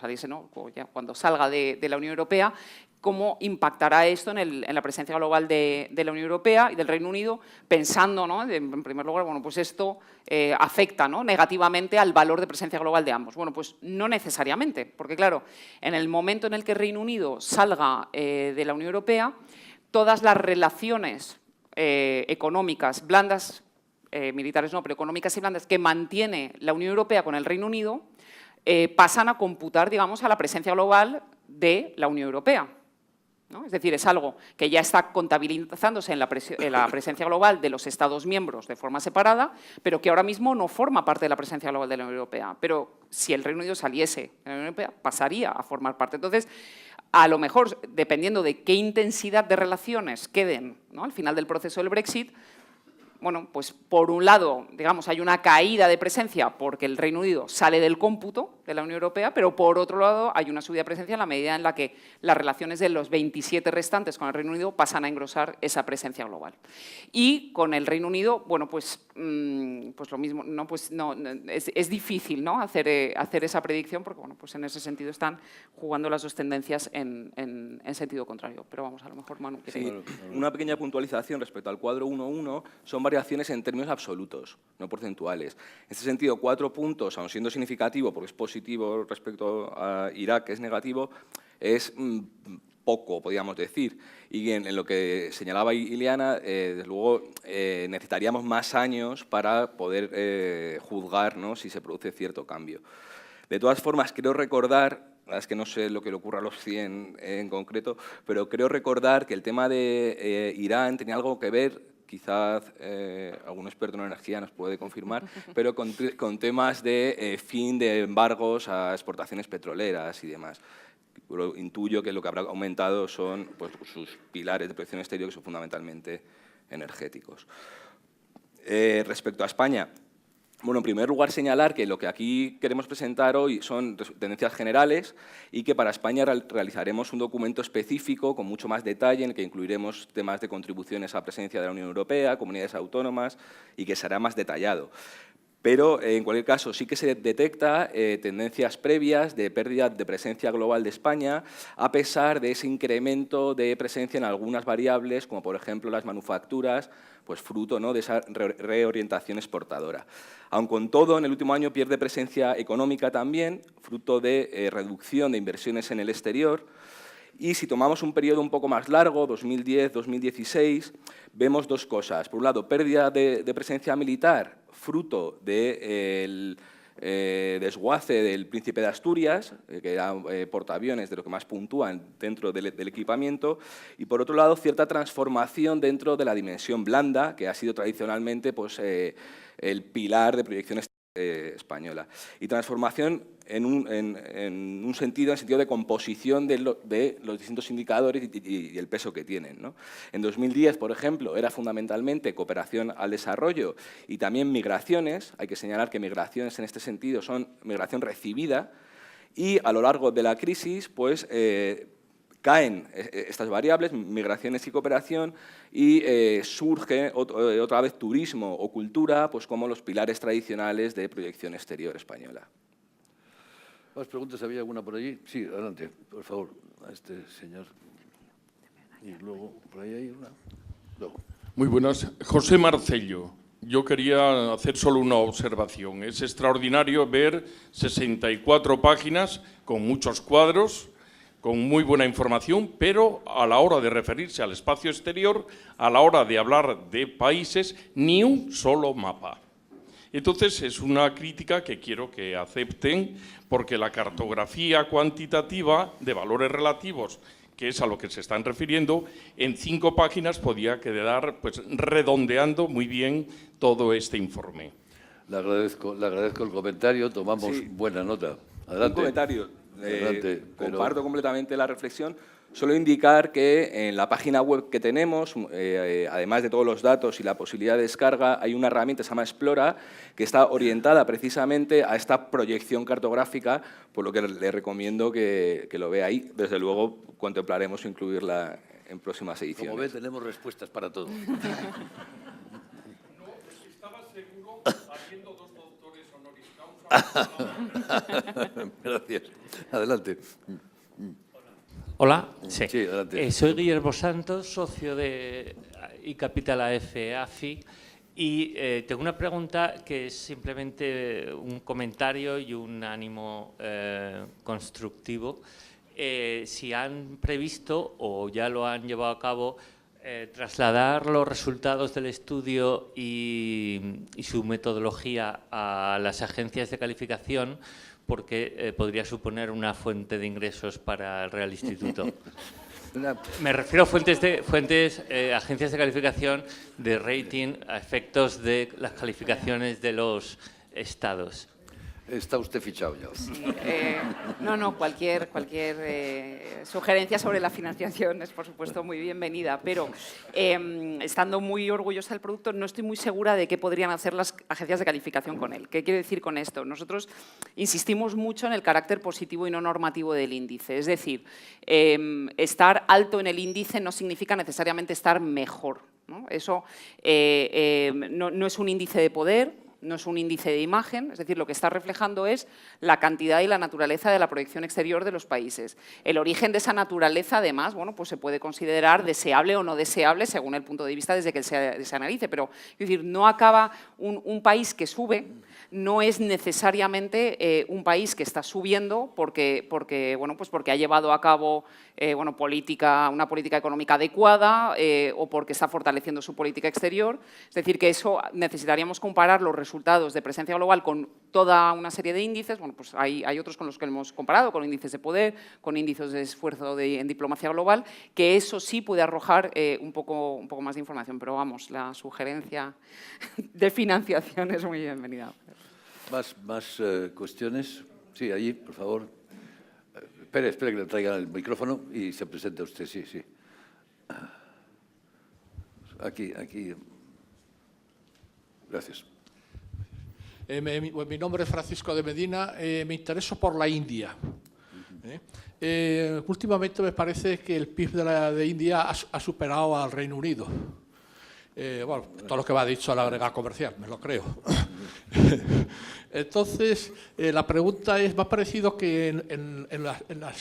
S3: saliese, ¿no? Cuando salga de la Unión Europea, cómo impactará esto en la presencia global de la Unión Europea y del Reino Unido, pensando, ¿no? En primer lugar, bueno, pues esto afecta, ¿no? negativamente al valor de presencia global de ambos. Bueno, pues no necesariamente, porque claro, en el momento en el que el Reino Unido salga de la Unión Europea, todas las relaciones económicas blandas, militares no, pero económicas y blandas, que mantiene la Unión Europea con el Reino Unido, pasan a computar, digamos, a la presencia global de la Unión Europea, ¿no? Es decir, es algo que ya está contabilizándose en la presencia global de los Estados miembros de forma separada, pero que ahora mismo no forma parte de la presencia global de la Unión Europea. Pero si el Reino Unido saliese de la Unión Europea, pasaría a formar parte. Entonces, a lo mejor, dependiendo de qué intensidad de relaciones queden, ¿no? al final del proceso del Brexit, bueno, pues por un lado, digamos, hay una caída de presencia porque el Reino Unido sale del cómputo de la Unión Europea, pero por otro lado hay una subida de presencia en la medida en la que las relaciones de los 27 restantes con el Reino Unido pasan a engrosar esa presencia global. Y con el Reino Unido, bueno, pues lo mismo, ¿no? Pues no, es difícil, ¿no? hacer esa predicción porque, bueno, pues en ese sentido están jugando las dos tendencias en sentido contrario. Pero vamos, a lo mejor Manu quiere...
S2: Sí, una pequeña puntualización respecto al cuadro 1.1 son variaciones en términos absolutos, no porcentuales. En este sentido, 4 puntos, aun siendo significativo, porque es positivo respecto a Irak, que es negativo, es poco, podríamos decir. Y en lo que señalaba Ileana, desde luego necesitaríamos más años para poder juzgar, ¿no? si se produce cierto cambio. De todas formas, creo recordar, la verdad es que no sé lo que le ocurra a los 100 en concreto, pero creo recordar que el tema de Irán tenía algo que ver, quizás algún experto en energía nos puede confirmar, pero con temas de fin de embargos a exportaciones petroleras y demás. Pero intuyo que lo que habrá aumentado son pues, sus pilares de protección exterior, que son fundamentalmente energéticos. Respecto a España, bueno, en primer lugar señalar que lo que aquí queremos presentar hoy son tendencias generales y que para España realizaremos un documento específico con mucho más detalle en el que incluiremos temas de contribuciones a la presencia de la Unión Europea, comunidades autónomas y que será más detallado. Pero, en cualquier caso, sí que se detecta tendencias previas de pérdida de presencia global de España, a pesar de ese incremento de presencia en algunas variables, como por ejemplo las manufacturas, pues fruto, ¿no? de esa reorientación exportadora. Aun con todo, en el último año pierde presencia económica también, fruto de reducción de inversiones en el exterior. Y si tomamos un periodo un poco más largo, 2010-2016, vemos dos cosas. Por un lado, pérdida de presencia militar, fruto del desguace del Príncipe de Asturias, que era portaaviones de lo que más puntúan dentro del equipamiento, y por otro lado, cierta transformación dentro de la dimensión blanda, que ha sido tradicionalmente pues, el pilar de proyección española. Y transformación en un sentido de composición de los distintos indicadores y el peso que tienen, ¿no? En 2010, por ejemplo, era fundamentalmente cooperación al desarrollo y también migraciones. Hay que señalar que migraciones en este sentido son migración recibida y a lo largo de la crisis, pues, caen estas variables, migraciones y cooperación, y surge otra vez turismo o cultura pues como los pilares tradicionales de proyección exterior española.
S1: ¿Más preguntas? ¿Había alguna por allí? Sí, adelante, por favor, a este señor. Y luego, por ahí hay una. Luego.
S6: Muy buenas. José Marcello. Yo quería hacer solo una observación. Es extraordinario ver 64 páginas con muchos cuadros, con muy buena información, pero a la hora de referirse al espacio exterior, a la hora de hablar de países, ni un solo mapa. Entonces, es una crítica que quiero que acepten, porque la cartografía cuantitativa de valores relativos, que es a lo que se están refiriendo, en 5 páginas podía quedar pues, redondeando muy bien todo este informe.
S1: Le agradezco el comentario, tomamos buena nota. Adelante.
S2: Un comentario.
S1: Adelante,
S2: Comparto completamente la reflexión. Solo indicar que en la página web que tenemos, además de todos los datos y la posibilidad de descarga, hay una herramienta que se llama Explora, que está orientada precisamente a esta proyección cartográfica, por lo que le recomiendo que lo vea ahí. Desde luego, contemplaremos incluirla en próximas ediciones.
S1: Como ve, tenemos respuestas para todo.
S6: Estaba seguro, habiendo 2 doctores honoris causa.
S1: Gracias. Adelante.
S7: Hola, sí.
S1: Sí, adelante.
S7: Soy Guillermo Santos, socio de iCapital AFI, y tengo una pregunta que es simplemente un comentario y un ánimo constructivo. Si han previsto o ya lo han llevado a cabo trasladar los resultados del estudio y su metodología a las agencias de calificación, porque podría suponer una fuente de ingresos para el Real Instituto. Me refiero a agencias de calificación de rating a efectos de las calificaciones de los estados.
S1: Está usted fichado ya.
S3: Sí, no, cualquier sugerencia sobre la financiación es, por supuesto, muy bienvenida, pero estando muy orgullosa del producto, no estoy muy segura de qué podrían hacer las agencias de calificación con él. ¿Qué quiero decir con esto? Nosotros insistimos mucho en el carácter positivo y no normativo del índice, es decir, estar alto en el índice no significa necesariamente estar mejor, ¿no? Eso no es un índice de poder, no es un índice de imagen, es decir, lo que está reflejando es la cantidad y la naturaleza de la proyección exterior de los países. El origen de esa naturaleza, además, bueno, pues se puede considerar deseable o no deseable según el punto de vista desde que se analice, pero es decir, no acaba un país que sube, no es necesariamente un país que está subiendo porque ha llevado a cabo una política económica adecuada o porque está fortaleciendo su política exterior. Es decir, que eso necesitaríamos comparar los resultados de presencia global con toda una serie de índices. Bueno, pues hay otros con los que hemos comparado, con índices de poder, con índices de esfuerzo en diplomacia global, que eso sí puede arrojar un poco más de información. Pero vamos, la sugerencia de financiación es muy bienvenida.
S1: ¿Más cuestiones? Sí, allí, por favor. Espere que le traigan el micrófono y se presente usted, sí. Aquí. Gracias.
S8: Mi nombre es Francisco de Medina, me intereso por la India. Últimamente me parece que el PIB de India ha superado al Reino Unido. Bueno, todo lo que me ha dicho la agregada comercial, me lo creo. Entonces, la pregunta es, me ha parecido que en la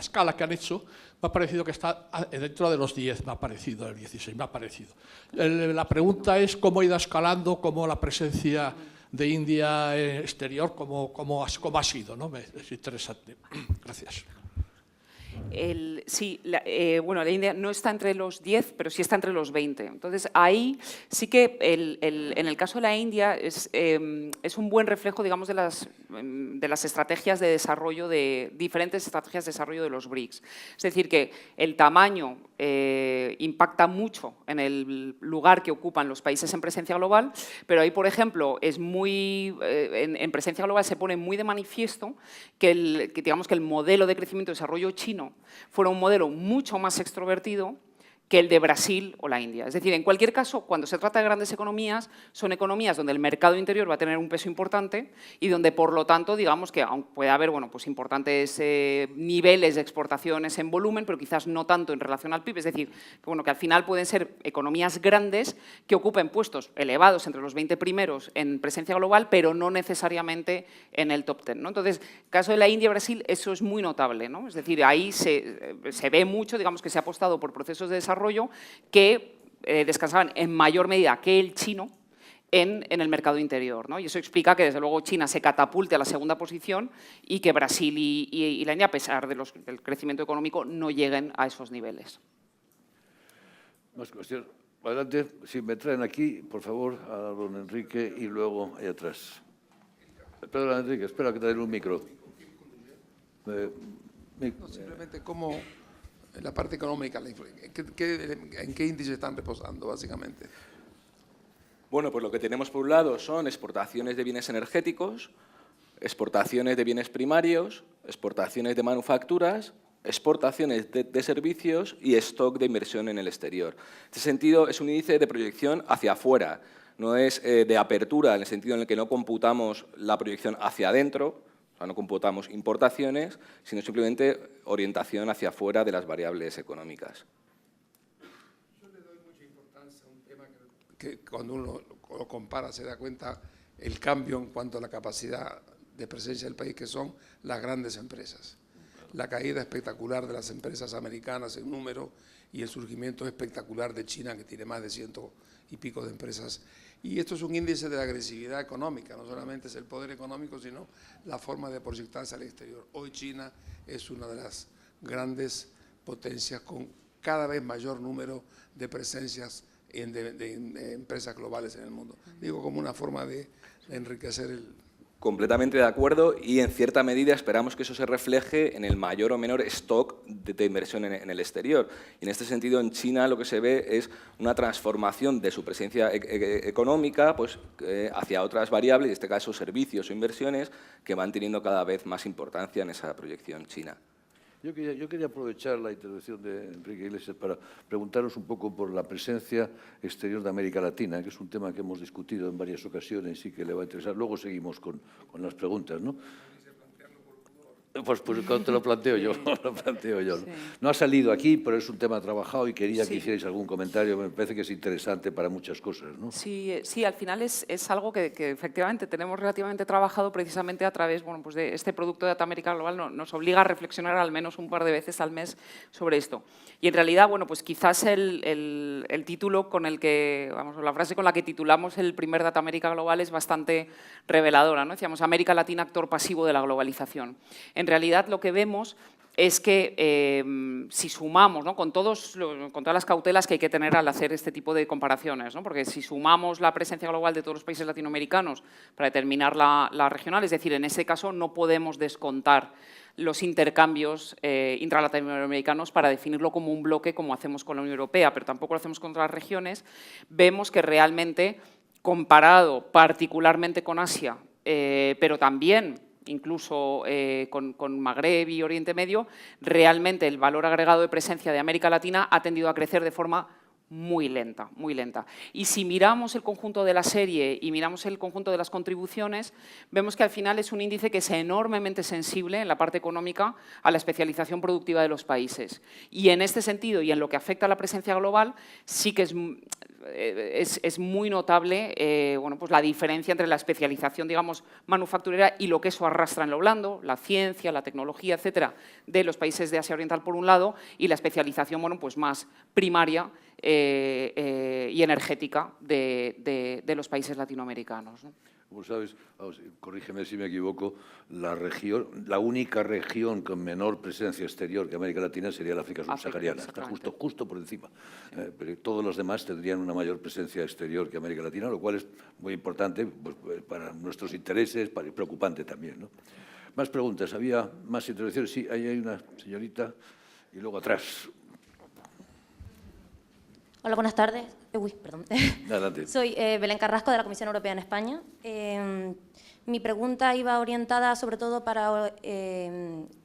S8: escala que han hecho, me ha parecido que está dentro de los 10, me ha parecido, el 16, me ha parecido. La pregunta es cómo ha ido escalando, cómo la presencia de India exterior, cómo ha sido, ¿no? Es interesante. Gracias.
S3: La India no está entre los 10, pero sí está entre los 20. Entonces, ahí sí que en el caso de la India es un buen reflejo, digamos, de las estrategias de desarrollo, de diferentes estrategias de desarrollo de los BRICS. Es decir, que el tamaño impacta mucho en el lugar que ocupan los países en presencia global, pero ahí, por ejemplo, en presencia global se pone muy de manifiesto que el modelo de crecimiento y desarrollo chino fuera un modelo mucho más extrovertido que el de Brasil o la India. Es decir, en cualquier caso, cuando se trata de grandes economías, son economías donde el mercado interior va a tener un peso importante y donde, por lo tanto, digamos que aún puede haber pues importantes niveles de exportaciones en volumen, pero quizás no tanto en relación al PIB. Es decir, que al final pueden ser economías grandes que ocupen puestos elevados entre los 20 primeros en presencia global, pero no necesariamente en el top 10, ¿no? Entonces, en el caso de la India y Brasil, eso es muy notable, ¿no? Es decir, ahí se ve mucho, digamos, que se ha apostado por procesos de desarrollo que descansaban en mayor medida que el chino en el mercado interior, ¿no? Y eso explica que, desde luego, China se catapulte a la segunda posición y que Brasil y la India, a pesar del crecimiento económico, no lleguen a esos niveles.
S1: Más cuestión. Adelante, si me traen aquí, por favor, a don Enrique y luego ahí atrás. Perdón, Enrique, espera que te den un micro.
S9: No, simplemente cómo en la parte económica, ¿en qué índice están reposando, básicamente?
S2: Bueno, pues lo que tenemos por un lado son exportaciones de bienes energéticos, exportaciones de bienes primarios, exportaciones de manufacturas, exportaciones de servicios y stock de inversión en el exterior. En este sentido, es un índice de proyección hacia afuera, no es de apertura, en el sentido en el que no computamos la proyección hacia adentro, o sea, no computamos importaciones, sino simplemente orientación hacia afuera de las variables económicas.
S9: Yo le doy mucha importancia a un tema que cuando uno lo compara se da cuenta el cambio en cuanto a la capacidad de presencia del país, que son las grandes empresas. La caída espectacular de las empresas americanas en número y el surgimiento espectacular de China, que tiene más de 100 y pico de empresas. Y esto es un índice de la agresividad económica, no solamente es el poder económico, sino la forma de proyectarse al exterior. Hoy China es una de las grandes potencias con cada vez mayor número de presencias de empresas globales en el mundo. Digo, como una forma de enriquecer el...
S2: Completamente de acuerdo, y en cierta medida esperamos que eso se refleje en el mayor o menor stock de inversión en el exterior. Y en este sentido, en China lo que se ve es una transformación de su presencia económica pues, hacia otras variables, en este caso servicios o inversiones, que van teniendo cada vez más importancia en esa proyección china.
S1: Yo quería aprovechar la intervención de Enrique Iglesias para preguntaros un poco por la presencia exterior de América Latina, que es un tema que hemos discutido en varias ocasiones y que le va a interesar. Luego seguimos con las preguntas, ¿no? Pues te lo planteo yo,
S3: Sí.
S1: No ha salido aquí, pero es un tema trabajado y quería
S3: Sí.
S1: que hicierais algún comentario. Me parece que es interesante para muchas cosas, ¿no?
S3: Sí, al final es algo que efectivamente tenemos relativamente trabajado precisamente a través pues de este producto de Data América Global. Nos obliga a reflexionar al menos un par de veces al mes sobre esto. Y en realidad, pues quizás el título con el que, la frase con la que titulamos el primer Data América Global es bastante reveladora, ¿no? Decíamos, América Latina, actor pasivo de la globalización. En realidad, lo que vemos es que si sumamos, ¿no? con todas las cautelas que hay que tener al hacer este tipo de comparaciones, ¿no? Porque si sumamos la presencia global de todos los países latinoamericanos para determinar la regional, es decir, en ese caso no podemos descontar los intercambios intralatinoamericanos para definirlo como un bloque como hacemos con la Unión Europea, pero tampoco lo hacemos con otras regiones, vemos que realmente, comparado particularmente con Asia, pero también incluso con Magreb y Oriente Medio, realmente el valor agregado de presencia de América Latina ha tendido a crecer de forma muy lenta, muy lenta. Y si miramos el conjunto de la serie y miramos el conjunto de las contribuciones, vemos que al final es un índice que es enormemente sensible en la parte económica a la especialización productiva de los países. Y en este sentido, y en lo que afecta a la presencia global, sí que es muy notable pues la diferencia entre la especialización, digamos, manufacturera y lo que eso arrastra en lo blando, la ciencia, la tecnología, etcétera, de los países de Asia Oriental por un lado, y la especialización pues más primaria y energética de los países latinoamericanos, ¿no?
S1: Como sabes, corrígeme si me equivoco, la única región con menor presencia exterior que América Latina sería la África subsahariana. Está justo por encima. Pero todos los demás tendrían una mayor presencia exterior que América Latina, lo cual es muy importante pues, para nuestros intereses y preocupante también, ¿no? Más preguntas. ¿Había más intervenciones? Sí, ahí hay una señorita y luego atrás.
S10: Hola, buenas tardes. Perdón.
S1: Adelante.
S10: Soy Belén Carrasco, de la Comisión Europea en España. Mi pregunta iba orientada sobre todo para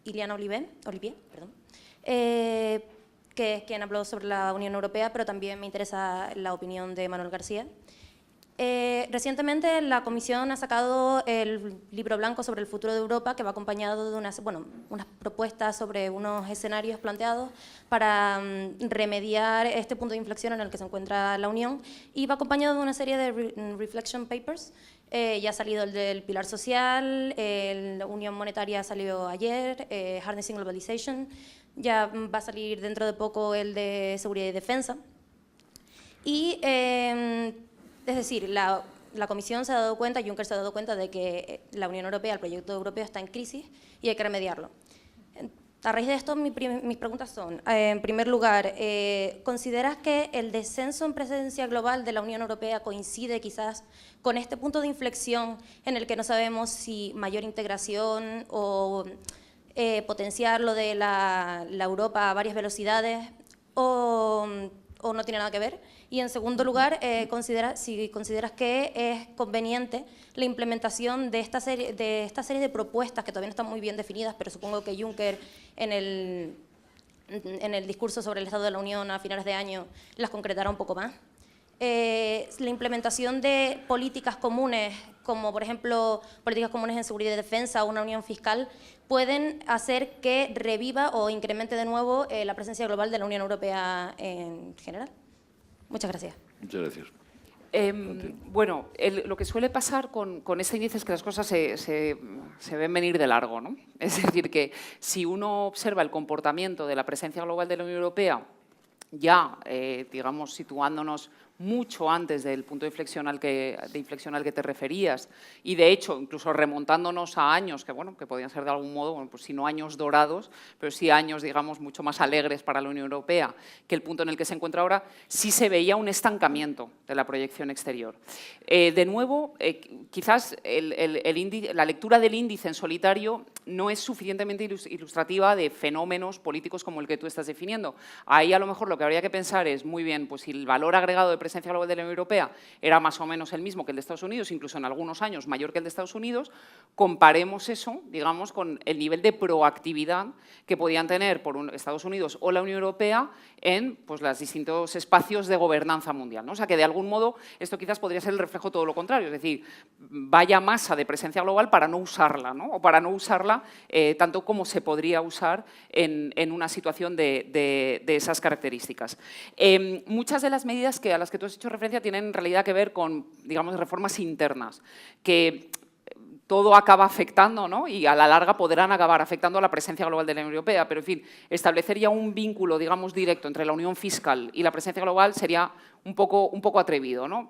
S10: Iliana Olivier. que es quien habló sobre la Unión Europea, pero también me interesa la opinión de Manuel García. Recientemente la Comisión ha sacado el libro blanco sobre el futuro de Europa, que va acompañado de unas propuestas sobre unos escenarios planteados para remediar este punto de inflexión en el que se encuentra la Unión, y va acompañado de una serie de reflection papers. Ya ha salido el del pilar social, la Unión Monetaria salió ayer, Harnessing Globalization, ya va a salir dentro de poco el de seguridad y defensa. Y es decir, la Comisión se ha dado cuenta, Juncker se ha dado cuenta de que la Unión Europea, el proyecto europeo está en crisis y hay que remediarlo. A raíz de esto, mis preguntas son, en primer lugar, ¿consideras que el descenso en presencia global de la Unión Europea coincide quizás con este punto de inflexión en el que no sabemos si mayor integración o potenciar lo de la Europa a varias velocidades o no tiene nada que ver? Y en segundo lugar, si consideras que es conveniente la implementación de esta serie de propuestas que todavía no están muy bien definidas, pero supongo que Juncker en el discurso sobre el Estado de la Unión a finales de año las concretará un poco más. La implementación de políticas comunes, como por ejemplo políticas comunes en seguridad y defensa o una unión fiscal, pueden hacer que reviva o incremente de nuevo la presencia global de la Unión Europea en general. Muchas gracias.
S1: Muchas gracias.
S3: Bueno, lo que suele pasar con este índice es que las cosas se ven venir de largo, ¿no? Es decir, que si uno observa el comportamiento de la presencia global de la Unión Europea, ya, digamos, situándonos mucho antes del punto de inflexión al que te referías, y de hecho incluso remontándonos a años que podían ser de algún modo, pues si no años dorados, pero sí años, digamos, mucho más alegres para la Unión Europea que el punto en el que se encuentra ahora, sí se veía un estancamiento de la proyección exterior. De nuevo, quizás la lectura del índice en solitario no es suficientemente ilustrativa de fenómenos políticos como el que tú estás definiendo. Ahí a lo mejor lo que habría que pensar es, muy bien, pues si el valor agregado de presencia global de la Unión Europea era más o menos el mismo que el de Estados Unidos, incluso en algunos años mayor que el de Estados Unidos, comparemos eso, digamos, con el nivel de proactividad que podían tener Estados Unidos o la Unión Europea en pues, los distintos espacios de gobernanza mundial, ¿no? O sea, que de algún modo esto quizás podría ser el reflejo todo lo contrario, es decir, vaya masa de presencia global para no usarla, ¿no? O para no usarla tanto como se podría usar en una situación de esas características. Muchas de las medidas a las que tú has hecho referencia tienen en realidad que ver con, digamos, reformas internas, que todo acaba afectando, ¿no? Y a la larga podrán acabar afectando a la presencia global de la Unión Europea, pero en fin, establecer ya un vínculo, digamos, directo entre la unión fiscal y la presencia global sería un poco atrevido, ¿no?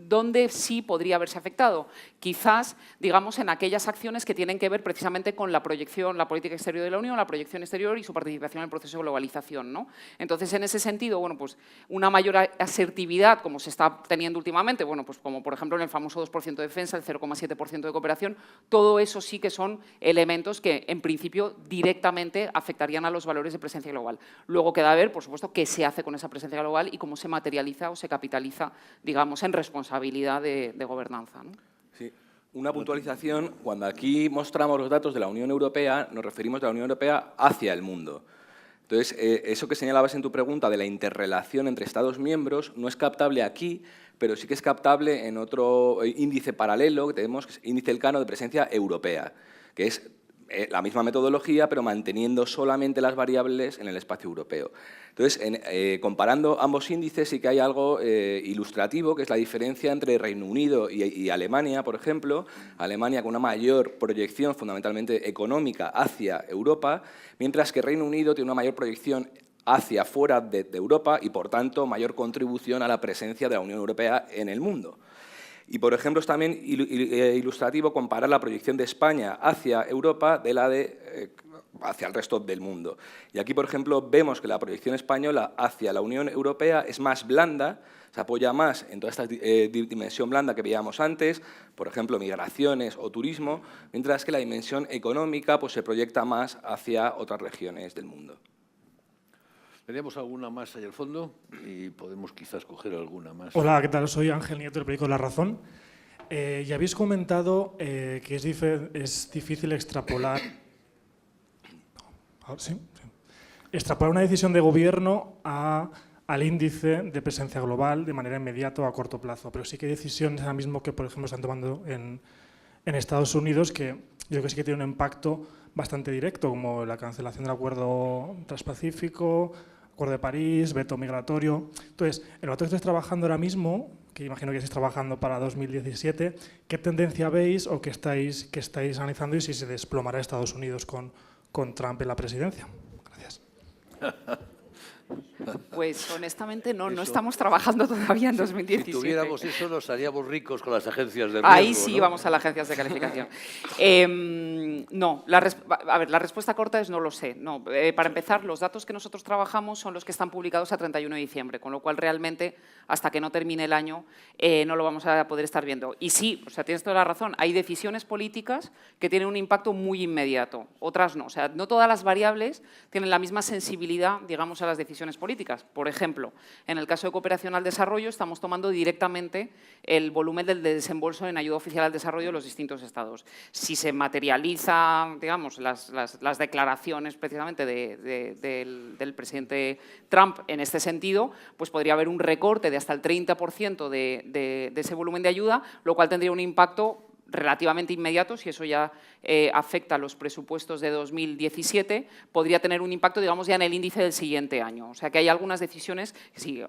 S3: ¿Dónde sí podría haberse afectado? Quizás, digamos, en aquellas acciones que tienen que ver precisamente con la proyección, la política exterior de la Unión, la proyección exterior y su participación en el proceso de globalización, ¿no? Entonces, en ese sentido, bueno, pues una mayor asertividad, como se está teniendo últimamente, bueno, pues como por ejemplo en el famoso 2% de defensa, el 0,7% de cooperación, todo eso sí que son elementos que, en principio, directamente afectarían a los valores de presencia global. Luego queda ver, por supuesto, qué se hace con esa presencia global y cómo se materializa o se capitaliza, digamos, en responsabilidad de gobernanza, ¿no?
S2: Sí. Una puntualización, cuando aquí mostramos los datos de la Unión Europea, nos referimos de la Unión Europea hacia el mundo. Entonces, eso que señalabas en tu pregunta de la interrelación entre Estados miembros no es captable aquí, pero sí que es captable en otro índice paralelo, que tenemos, que es índice Elcano de presencia europea, que es la misma metodología, pero manteniendo solamente las variables en el espacio europeo. Entonces, comparando ambos índices, sí que hay algo ilustrativo, que es la diferencia entre Reino Unido y Alemania, por ejemplo. Alemania con una mayor proyección fundamentalmente económica hacia Europa, mientras que Reino Unido tiene una mayor proyección hacia fuera de Europa y, por tanto, mayor contribución a la presencia de la Unión Europea en el mundo. Y, por ejemplo, es también ilustrativo comparar la proyección de España hacia Europa de la hacia el resto del mundo. Y aquí, por ejemplo, vemos que la proyección española hacia la Unión Europea es más blanda, se apoya más en toda esta dimensión blanda que veíamos antes, por ejemplo, migraciones o turismo, mientras que la dimensión económica pues, se proyecta más hacia otras regiones del mundo.
S1: Tenemos alguna más ahí al fondo y podemos quizás coger alguna más.
S11: Hola, ¿qué tal? Soy Ángel Nieto del periódico La Razón. Ya habéis comentado que es difícil extrapolar... ¿Sí? Sí. extrapolar una decisión de gobierno al índice de presencia global de manera inmediata o a corto plazo. Pero sí que hay decisiones ahora mismo que, por ejemplo, están tomando en Estados Unidos que yo creo que sí que tienen un impacto bastante directo, como la cancelación del Acuerdo Transpacífico, Acuerdo de París, veto migratorio. Entonces, el rato que estáis trabajando ahora mismo, que imagino que estáis trabajando para 2017, ¿qué tendencia veis o qué estáis analizando y si se desplomará Estados Unidos con Trump en la presidencia? Gracias.
S3: Pues honestamente no estamos trabajando todavía en 2017.
S1: Si tuviéramos eso nos haríamos ricos con las agencias de riesgo.
S3: Ahí sí,
S1: ¿no?
S3: vamos a las agencias de calificación. No, a ver, la respuesta corta es no lo sé. No, para empezar, los datos que nosotros trabajamos son los que están publicados a 31 de diciembre, con lo cual realmente hasta que no termine el año no lo vamos a poder estar viendo. Y sí, o sea, tienes toda la razón, hay decisiones políticas que tienen un impacto muy inmediato, otras no. O sea, no todas las variables tienen la misma sensibilidad, digamos, a las decisiones políticas. Por ejemplo, en el caso de cooperación al desarrollo estamos tomando directamente el volumen del desembolso en ayuda oficial al desarrollo de los distintos estados. Si se materializa, digamos, las declaraciones precisamente del presidente Trump en este sentido, pues podría haber un recorte de hasta el 30% de ese volumen de ayuda, lo cual tendría un impacto relativamente inmediato, si eso ya afecta a los presupuestos de 2017, podría tener un impacto, digamos, ya en el índice del siguiente año. O sea, que hay algunas decisiones, sí,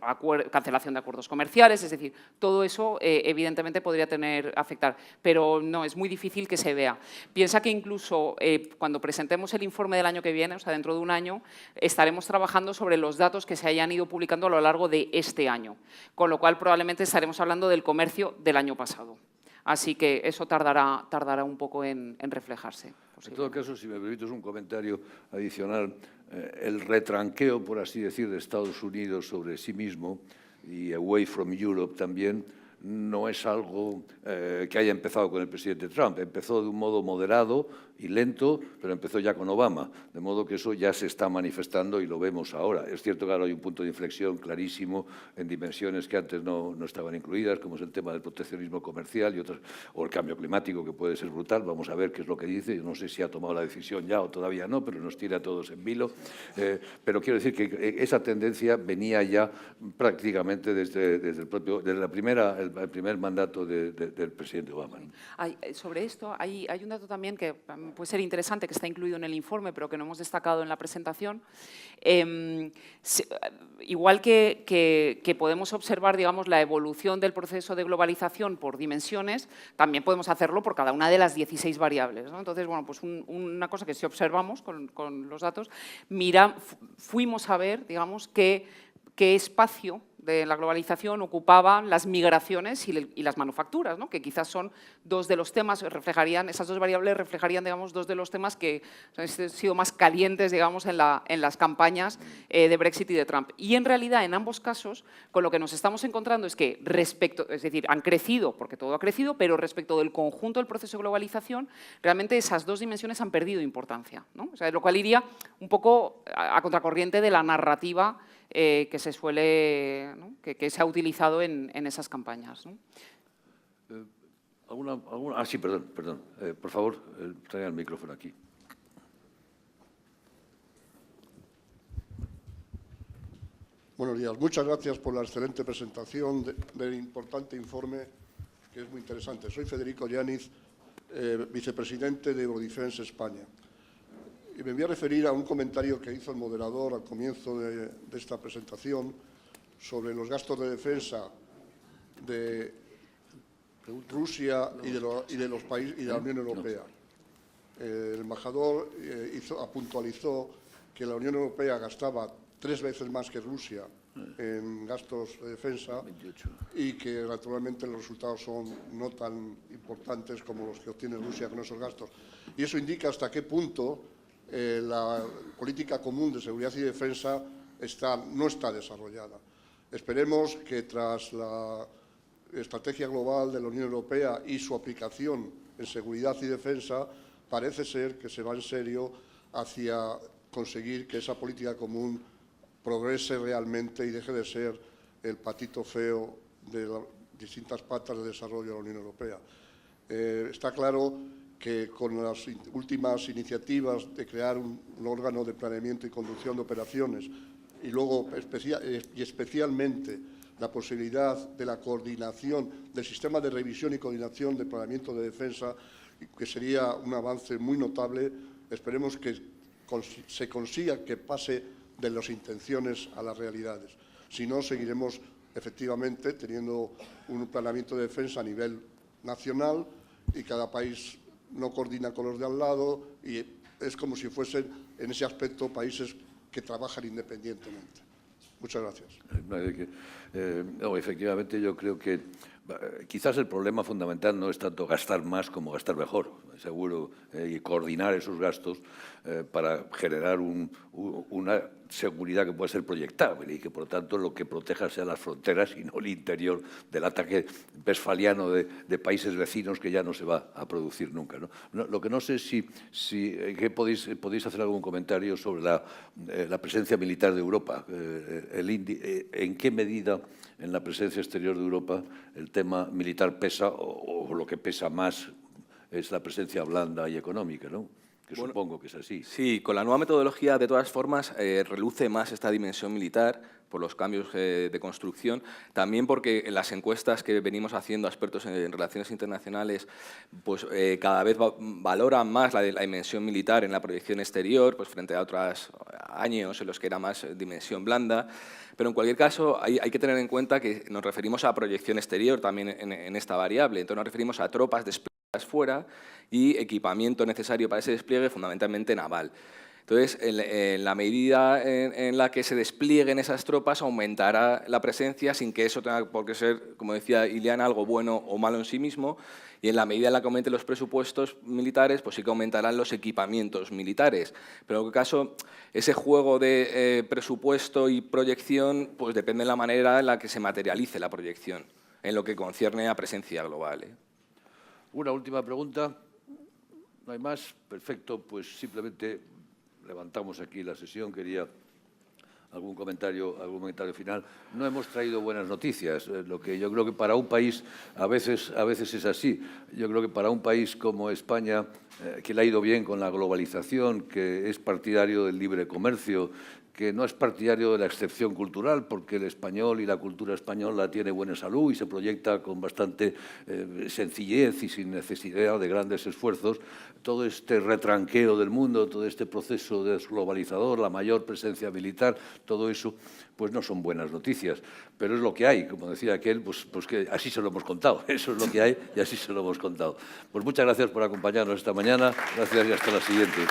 S3: cancelación de acuerdos comerciales, es decir, todo eso evidentemente podría afectar, pero no, es muy difícil que se vea. Piensa que incluso cuando presentemos el informe del año que viene, o sea, dentro de un año, estaremos trabajando sobre los datos que se hayan ido publicando a lo largo de este año, con lo cual probablemente estaremos hablando del comercio del año pasado. Así que eso tardará un poco en reflejarse.
S1: En todo caso, si me permites un comentario adicional, el retranqueo, por así decir, de Estados Unidos sobre sí mismo y away from Europe también, no es algo que haya empezado con el presidente Trump. Empezó de un modo moderado y lento, pero empezó ya con Obama, de modo que eso ya se está manifestando y lo vemos ahora. Es cierto que ahora hay un punto de inflexión clarísimo en dimensiones que antes no estaban incluidas, como es el tema del proteccionismo comercial y otras, o el cambio climático, que puede ser brutal. Vamos a ver qué es lo que dice. Yo no sé si ha tomado la decisión ya o todavía no, pero nos tira a todos en vilo. Pero quiero decir que esa tendencia venía ya prácticamente desde el primer mandato del presidente Obama.
S3: Sobre esto hay un dato también que puede ser interesante, que está incluido en el informe, pero que no hemos destacado en la presentación. Igual que podemos observar, digamos, la evolución del proceso de globalización por dimensiones, también podemos hacerlo por cada una de las 16 variables, ¿no? Entonces, bueno, pues una cosa que sí observamos con los datos, fuimos a ver, digamos, qué espacio de la globalización ocupaban las migraciones y las manufacturas, ¿no? Que quizás son dos de los temas, esas dos variables reflejarían, digamos, dos de los temas que han sido más calientes, digamos, en las campañas de Brexit y de Trump. Y en realidad, en ambos casos, con lo que nos estamos encontrando es que es decir, han crecido, porque todo ha crecido, pero respecto del conjunto del proceso de globalización, realmente esas dos dimensiones han perdido importancia, ¿no? O sea, lo cual iría un poco a contracorriente de la narrativa que se suele, ¿no? que se ha utilizado en esas campañas, ¿no?
S1: Sí, perdón. Por favor, traigan el micrófono aquí.
S12: Buenos días. Muchas gracias por la excelente presentación del importante informe, que es muy interesante. Soy Federico Llaniz, vicepresidente de Eurodefense España. Y me voy a referir a un comentario que hizo el moderador al comienzo de esta presentación sobre los gastos de defensa de Rusia y de los países y de la Unión Europea. El embajador puntualizó que la Unión Europea gastaba 3 veces más que Rusia en gastos de defensa y que naturalmente los resultados son no tan importantes como los que obtiene Rusia con esos gastos. Y eso indica hasta qué punto la política común de seguridad y defensa no está desarrollada. Esperemos que tras la estrategia global de la Unión Europea y su aplicación en seguridad y defensa, parece ser que se va en serio hacia conseguir que esa política común progrese realmente y deje de ser el patito feo de las distintas patas de desarrollo de la Unión Europea. Está claro que con las últimas iniciativas de crear un órgano de planeamiento y conducción de operaciones y luego especialmente la posibilidad de la coordinación del sistema de revisión y coordinación del planeamiento de defensa, que sería un avance muy notable. Esperemos que se consiga que pase de las intenciones a las realidades. Si no, seguiremos efectivamente teniendo un planeamiento de defensa a nivel nacional y cada país no coordina con los de al lado y es como si fuesen, en ese aspecto, países que trabajan independientemente. Muchas gracias.
S1: No, efectivamente, yo creo que quizás el problema fundamental no es tanto gastar más como gastar mejor, seguro, y coordinar esos gastos para generar una seguridad que pueda ser proyectable y que, por lo tanto, lo que proteja sean las fronteras y no el interior del ataque westfaliano de países vecinos que ya no se va a producir nunca, ¿no? Lo que no sé que podéis hacer algún comentario sobre la presencia militar de Europa. ¿En qué medida en la presencia exterior de Europa el tema militar pesa o lo que pesa más es la presencia blanda y económica, ¿no? Que bueno, supongo que es así.
S2: Sí, con la nueva metodología, de todas formas, reluce más esta dimensión militar por los cambios de construcción, también porque en las encuestas que venimos haciendo a expertos en relaciones internacionales, pues cada vez valoran más la dimensión militar en la proyección exterior, pues frente a otros años en los que era más dimensión blanda. Pero en cualquier caso hay que tener en cuenta que nos referimos a proyección exterior también en esta variable, entonces nos referimos a tropas desplegadas fuera y equipamiento necesario para ese despliegue, fundamentalmente naval. Entonces, en la medida en la que se desplieguen esas tropas, aumentará la presencia sin que eso tenga por qué ser, como decía Ileana, algo bueno o malo en sí mismo, y en la medida en la que aumenten los presupuestos militares, pues sí que aumentarán los equipamientos militares. Pero en cualquier caso, ese juego de presupuesto y proyección pues depende de la manera en la que se materialice la proyección, en lo que concierne a presencia global.
S1: Una última pregunta. ¿No hay más? Perfecto, pues simplemente levantamos aquí la sesión. Quería algún comentario final. No hemos traído buenas noticias, lo que yo creo que para un país a veces es así. Yo creo que para un país como España, que le ha ido bien con la globalización, que es partidario del libre comercio, que no es partidario de la excepción cultural, porque el español y la cultura española tiene buena salud y se proyecta con bastante sencillez y sin necesidad de grandes esfuerzos. Todo este retranqueo del mundo, todo este proceso desglobalizador, la mayor presencia militar, todo eso, pues no son buenas noticias. Pero es lo que hay, como decía aquel, pues que así se lo hemos contado. Eso es lo que hay y así se lo hemos contado. Pues muchas gracias por acompañarnos esta mañana. Gracias y hasta la siguiente.